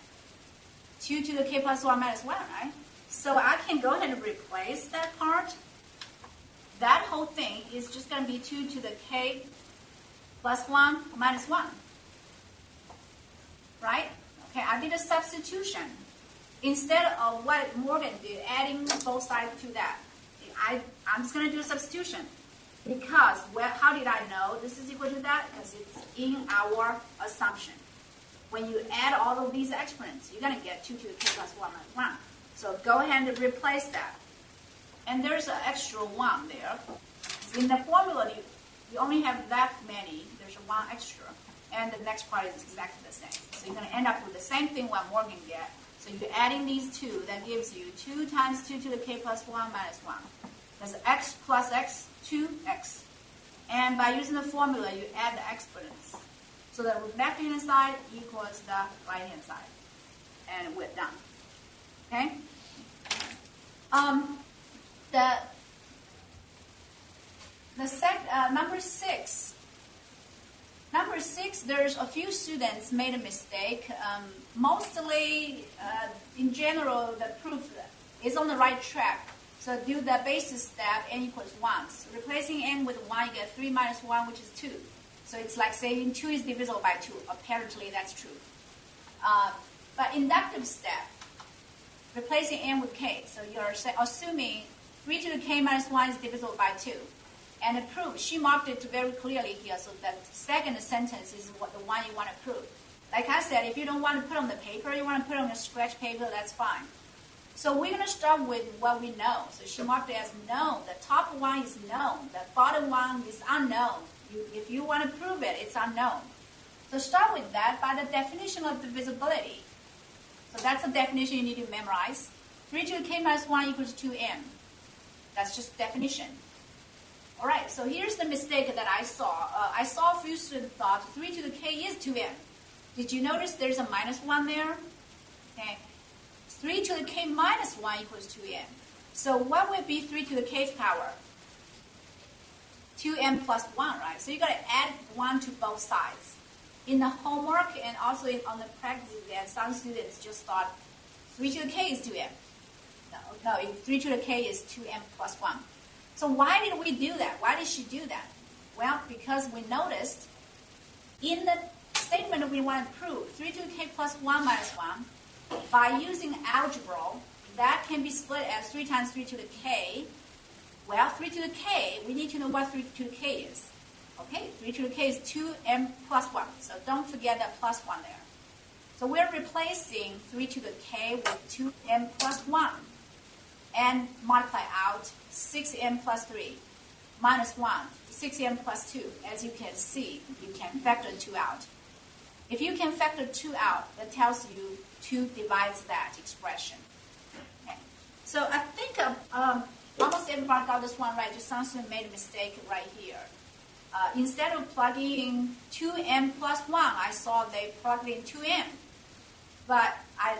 2 to the k plus 1 minus 1, right? So I can go ahead and replace that part. That whole thing is just going to be 2 to the k plus 1 minus 1. Right? Okay, I did a substitution. Instead of what Morgan did, adding both sides to that, I'm just going to do a substitution. Because, well, how did I know this is equal to that? Because it's in our assumption. When you add all of these exponents, you're going to get 2 to the k plus 1 minus 1. So go ahead and replace that. And there's an extra 1 there. In the formula, you only have that many. There's a 1 extra. And the next part is exactly the same. So you're going to end up with the same thing what Morgan get. So you're adding these two, that gives you 2 times 2 to the k plus 1 minus 1. That's x plus x, 2x. And by using the formula, you add the exponents. So the left-hand side equals the right-hand side. And we're done. Okay? Number 6. Number 6, there's a few students made a mistake. Mostly, in general, the proof is on the right track. So do the basis step, n equals 1. So replacing n with 1, you get 3 minus 1, which is 2. So it's like saying 2 is divisible by 2. Apparently, that's true. But inductive step, replacing n with k. So you're assuming 3 to the k minus 1 is divisible by 2. And the proof, she marked it very clearly here. So the second sentence is the one you want to prove. Like I said, if you don't want to put on the paper, you want to put on a scratch paper, that's fine. So we're going to start with what we know. So she marked it as known. The top one is known. The bottom one is unknown. If you want to prove it, it's unknown. So start with that by the definition of divisibility. So that's a definition you need to memorize. 3 to the k minus 1 equals 2m. That's just definition. All right, so here's the mistake that I saw. I saw a few students thought 3 to the k is 2m. Did you notice there's a minus 1 there? Okay. 3 to the k minus 1 equals 2m. So what would be 3 to the k's power? 2m plus 1, right? So you got to add 1 to both sides. In the homework and also on the practice exam, some students just thought 3 to the k is 2m. No, 3 to the k is 2m plus 1. So why did we do that? Why did she do that? Well, because we noticed in the statement we want to prove 3 to the k plus 1 minus 1, by using algebra, that can be split as 3 times 3 to the k. Well, 3 to the k, we need to know what 3 to the k is. Okay, 3 to the k is 2m plus 1. So don't forget that plus 1 there. So we're replacing 3 to the k with 2m plus 1. And multiply out 6m plus 3 minus 1, 6m plus 2. As you can see, you can factor 2 out. If you can factor 2 out, that tells you 2 divides that expression. Okay. So I think almost everybody got this one right. Just some student made a mistake right here. Instead of plugging in 2m plus 1, I saw they plugged in 2m. But I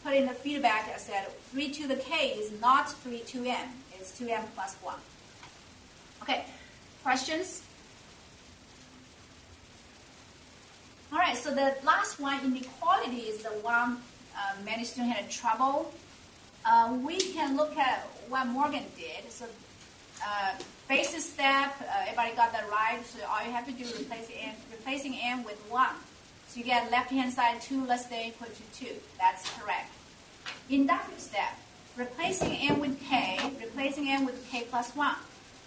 put in the feedback, I said 3 to the k is not 3 2m, it's 2m plus 1. Okay, questions? All right, so the last one, inequality, is the one many students had trouble. We can look at what Morgan did. So basis step, everybody got that right. So all you have to do is replacing n with 1. So you get left-hand side 2 less than or equal to 2. That's correct. Inductive step, replacing n with k, replacing n with k plus 1.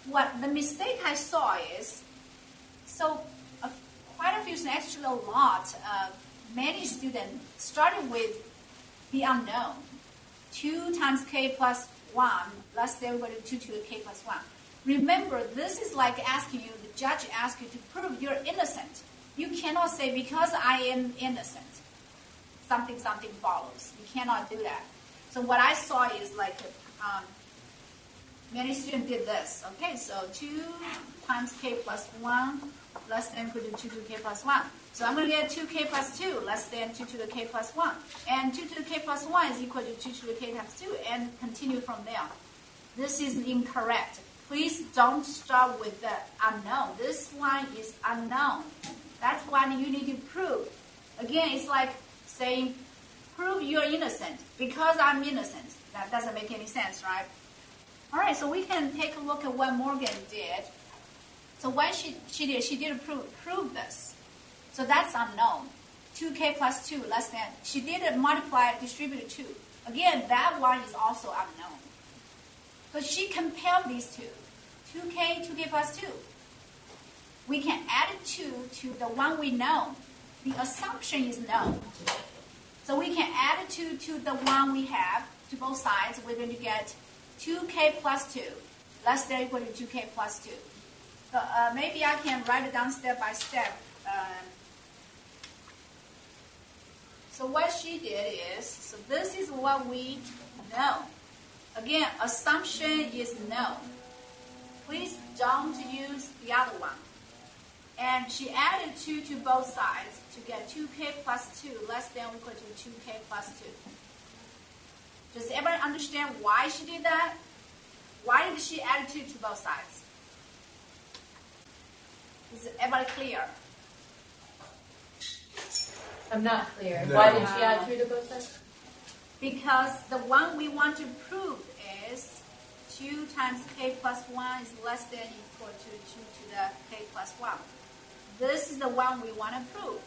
What the mistake I saw is, so quite a few, actually a lot, many students started with the unknown. 2 times k plus 1 less than or equal to 2 to the k plus 1. Remember, this is like asking you, the judge asks you to prove you're innocent. You cannot say, because I am innocent, something follows. You cannot do that. So what I saw is like, many students did this. Okay, so 2 times k plus 1 less than or equal to 2 to the k plus 1. So I'm going to get 2k plus 2 less than 2 to the k plus 1. And 2 to the k plus 1 is equal to 2 to the k times 2, and continue from there. This is incorrect. Please don't start with the unknown. This one is unknown. That's what you need to prove. Again, it's like saying, prove you're innocent because I'm innocent. That doesn't make any sense, right? All right, so we can take a look at what Morgan did. So what she did prove this. So that's unknown. 2k plus 2 less than. She did multiply, distribute 2. Again, that one is also unknown. So she compared these two. 2k plus 2. We can add 2 to the one we know. The assumption is known. So we can add 2 to the one we have, to both sides. We're going to get 2k plus 2 less than or equal to 2k plus 2. So maybe I can write it down step by step. So what she did is, so this is what we know. Again, assumption is known. Please don't use the other one. And she added 2 to both sides to get 2k plus 2 less than or equal to 2k plus 2. Does everybody understand why she did that? Why did she add 2 to both sides? Is everybody clear? I'm not clear. No. Why did she add 2 to both sides? Because the one we want to prove is 2 times k plus 1 is less than or equal to 2 to the k plus 1. This is the one we want to prove.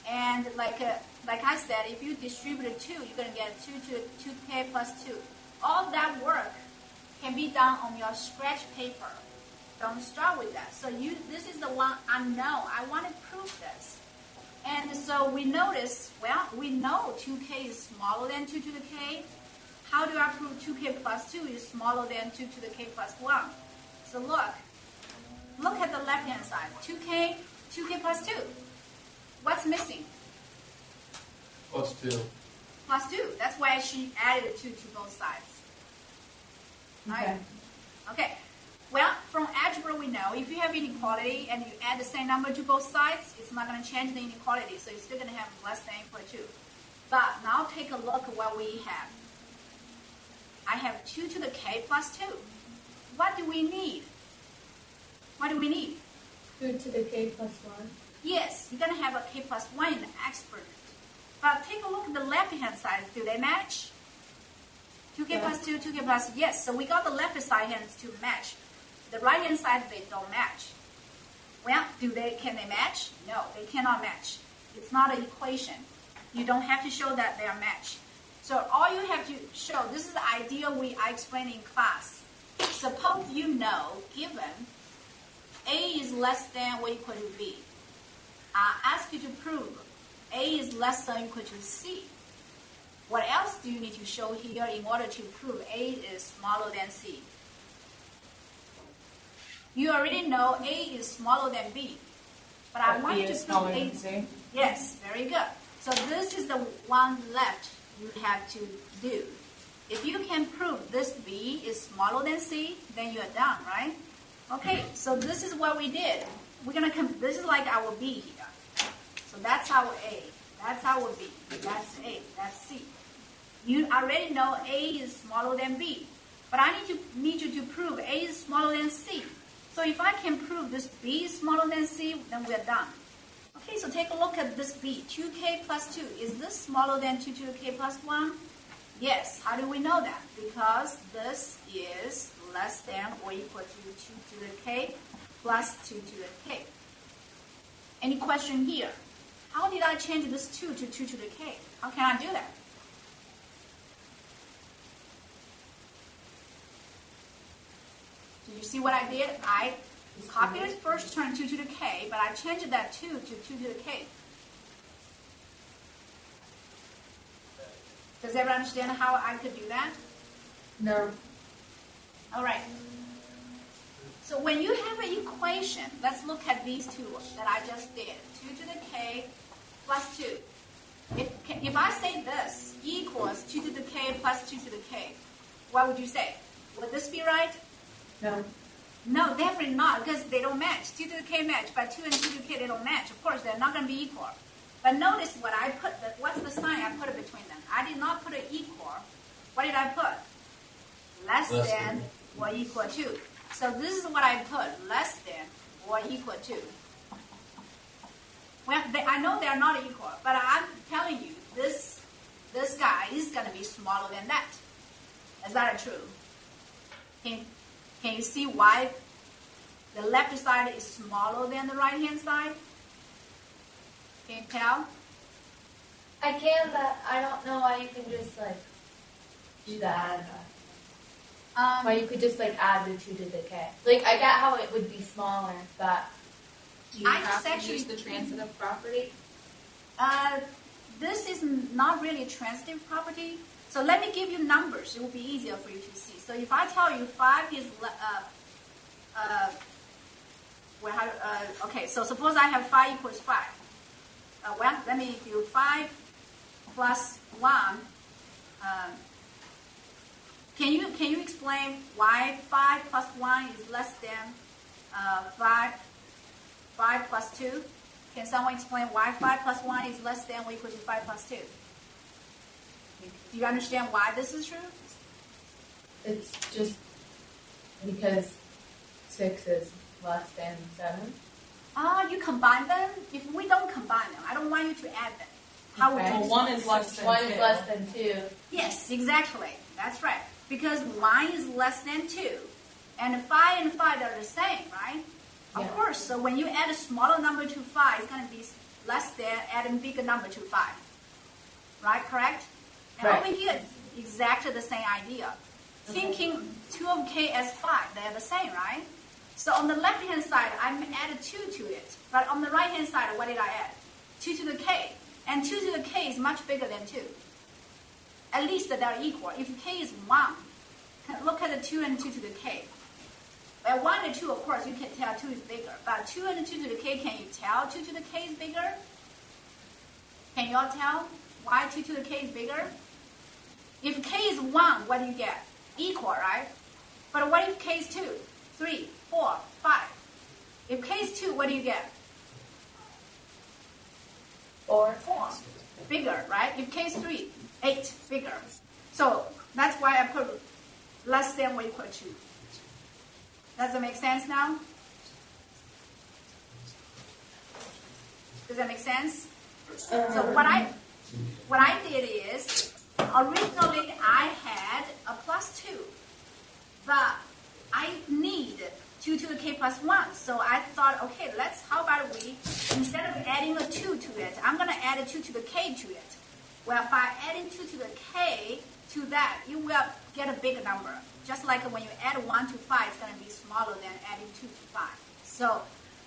And like I said, if you distribute 2, you're going to get 2 to 2k plus 2. All that work can be done on your scratch paper. Don't start with that. So this is the one unknown. I want to prove this. And so we notice, well, we know 2k is smaller than 2 to the k. How do I prove 2k plus 2 is smaller than 2 to the k plus 1? So look at the left-hand side. 2k plus 2. What's missing? Plus 2. Plus 2. That's why she added 2 to both sides. Right? Okay. Well, from algebra we know if you have inequality and you add the same number to both sides, it's not going to change the inequality, so you're still going to have less than or equal to 2. But now take a look at what we have. I have 2 to the k plus 2. What do we need? What do we need? 2 to the k plus 1. Yes, you're going to have a k plus 1 in the exponent. But take a look at the left-hand side. Do they match? 2k plus 2, 2k plus 2. Yes, so we got the left side hands to match. The right-hand side, they don't match. Well, can they match? No, they cannot match. It's not an equation. You don't have to show that they are matched. So all you have to show, this is the idea I explained in class. Suppose you know, given A is less than or equal to B. I ask you to prove A is less than or equal to C. What else do you need to show here in order to prove A is smaller than C? You already know A is smaller than B. But I want you to prove A is C. Yes, very good. So this is the one left you have to do. If you can prove this B is smaller than C, then you're done, right? Okay, so this is what we did. This is like our B here. So that's our A. That's our B. That's A. That's C. You already know A is smaller than B. But I need you to prove A is smaller than C. So if I can prove this B is smaller than C, then we're done. Okay, so take a look at this B. 2k plus 2. Is this smaller than 2 to the k plus 1? Yes. How do we know that? Because this is less than or equal to 2 to the k plus 2 to the k. Any question here? How did I change this 2 to 2 to the k? How can I do that? Did you see what I did? I copied it first term 2 to the k, but I changed that 2 to 2 to the k. Does everyone understand how I could do that? No. All right. So when you have an equation, let's look at these two that I just did. 2 to the k plus 2. If I say this equals 2 to the k plus 2 to the k, what would you say? Would this be right? No. No, definitely not, because they don't match. 2 to the k match, but 2 and 2 to the k, they don't match. Of course, they're not going to be equal. But notice what I put, what's the sign I put between them? I did not put an equal. What did I put? Less than or equal to. So this is what I put, less than or equal to. Well, I know they're not equal, but I'm telling you, this guy is going to be smaller than that. Is that true? Can you see why the left side is smaller than the right-hand side? Can you tell? I can, but I don't know why you can just like do that. Why you could just like add the 2 to the k. Like I get how it would be smaller, but Do you I have just to actually- use the transitive property? This is not really a transitive property. So let me give you numbers. It will be easier for you to see. So if I tell you 5 is, okay, so suppose I have 5 equals 5. Well, let me do 5 plus 1. Can you explain why 5 plus 1 is less than 5 plus 2? Can someone explain why 5 plus 1 is less than or equal to 5 plus 2? Do you understand why this is true? it's just because 6 is less than 7. You combine them. If we don't combine them, I don't want you to add them. How would Okay. you? Well, 1 is less than 2. 1 is less than 2. Yes, exactly. That's right. Because 1 is less than 2. And 5 and 5 are the same, right? Yeah. Of course. So when you add a smaller number to 5, it's going to be less than adding bigger number to 5. Right? Correct? And Right. over here, it's exactly the same idea. Thinking 2 of k as 5, they're the same, right? So on the left-hand side, I added 2 to it. But on the right-hand side, what did I add? 2 to the k. And 2 to the k is much bigger than 2. At least they're equal. If k is 1, look at the 2 and 2 to the k. Well, 1 and 2, of course, you can tell 2 is bigger. But 2 and 2 to the k, can you tell 2 to the k is bigger? Can you all tell why 2 to the k is bigger? If k is 1, what do you get? Equal, right? But what if k is 2, 3, 4, 5? If k is 2, what do you get? 4. 4. Bigger, right? If k is 3, 8, bigger. So that's why I put less than or equal to. Does that make sense now? Does that make sense? So what I did is, originally I had a plus 2, but I need 2 to the k plus 1. So I thought, okay, how about we, instead of adding a 2 to it, I'm going to add a 2 to the k to it. Well, by adding 2 to the k to that, you will get a bigger number. Just like when you add 1 to 5, it's going to be smaller than adding 2 to 5. So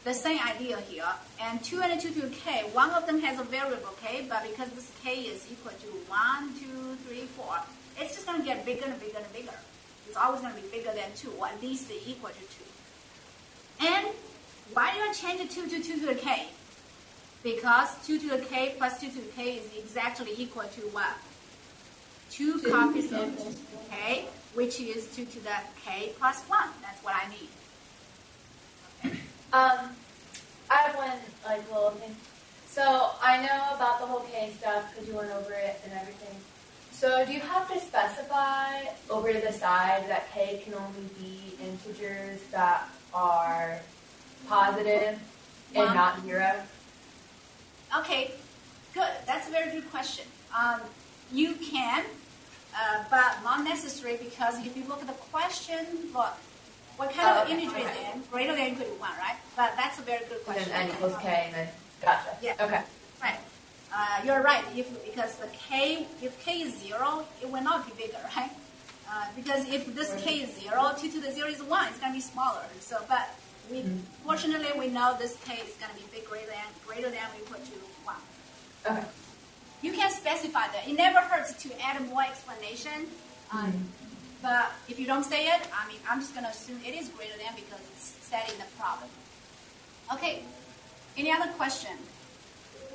the same idea here. And 2 and 2 to the k, one of them has a variable k, but because this k is equal to 1, 2, 3, 4, it's just going to get bigger and bigger and bigger. It's always going to be bigger than 2, or at least equal to 2. And why do I change the 2 to 2 to the k? Because 2 to the k plus 2 to the k is exactly equal to what? 2 copies of k, which is 2 to the k plus 1. That's what I need. Okay. I have one little thing. So I know about the whole k stuff because you went over it and everything. So do you have to specify over the side that k can only be integers that are positive and 1. not 0? Okay, good. That's a very good question. You can, but not necessary because if you look at the question, look, what kind of okay, integer is okay. n? Greater than or equal to 1, right? But that's a very good And question. then n equals k, and then gotcha. Yeah. Okay. Right. You're right. Because the if k is 0, it will not be bigger, right? Because if this k is 0, 2 to the 0 is 1. It's going to be smaller. So, but fortunately, we know this k is going to be greater than or equal to 1. Okay. You can specify that. It never hurts to add more explanation. But if you don't say it, I mean, I'm just going to assume it is greater than because it's said in the problem. Okay. Any other question?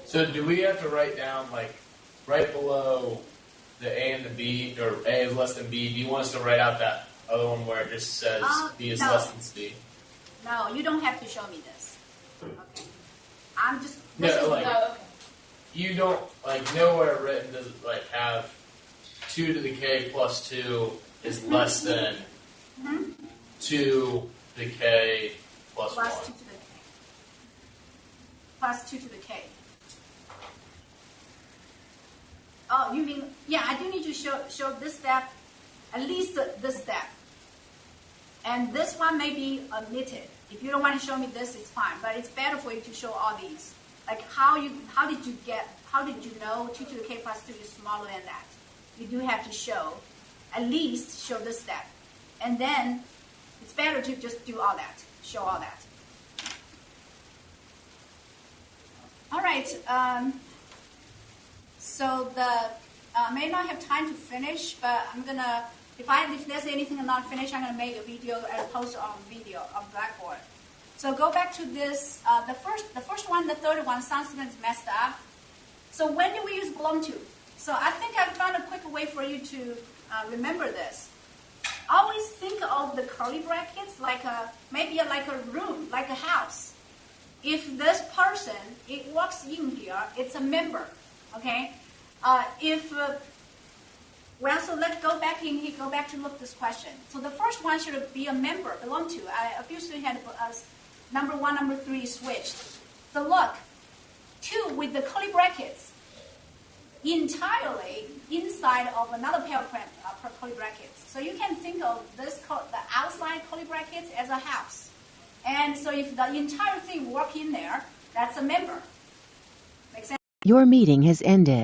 So do we have to write down, like, right below the A and the B, or A is less than B, do you want us to write out that other one where it just says B is no. less than C? No, you don't have to show me this. Okay. I'm just... No, this is like, Oh, okay. you don't, like, nowhere written does it, like, have 2 to the K plus 2 is less than 2 to the K plus 1. plus 2 to the K. Plus 2 to the K. Oh, you mean, yeah, I do need to show this step, at least this step. And this one may be omitted. If you don't want to show me this, it's fine. But it's better for you to show all these. Like how did you know 2 to the K plus 2 is smaller than that? You do have to at least show this step. And then it's better to just do all that, show all that. All right. So may not have time to finish, but I'm gonna if there's anything I'm not finished, I'm gonna make a video and post on video on Blackboard. So go back to this. The first one, the third one, something is messed up. So when do we use belong to? So I think I found a quick way for you to remember this. Always think of the curly brackets maybe like a room, like a house. If this person walks in here, it's a member. Okay. So let's go back in here. Go back to look at this question. So the first one should be a member, belong to. I obviously had number 1, number 3 switched. So look, 2 with the curly brackets entirely inside of another pair of curly brackets. So you can think of the outside curly brackets as a house. And so if the entire thing walk in there, that's a member. Make sense? Your meeting has ended.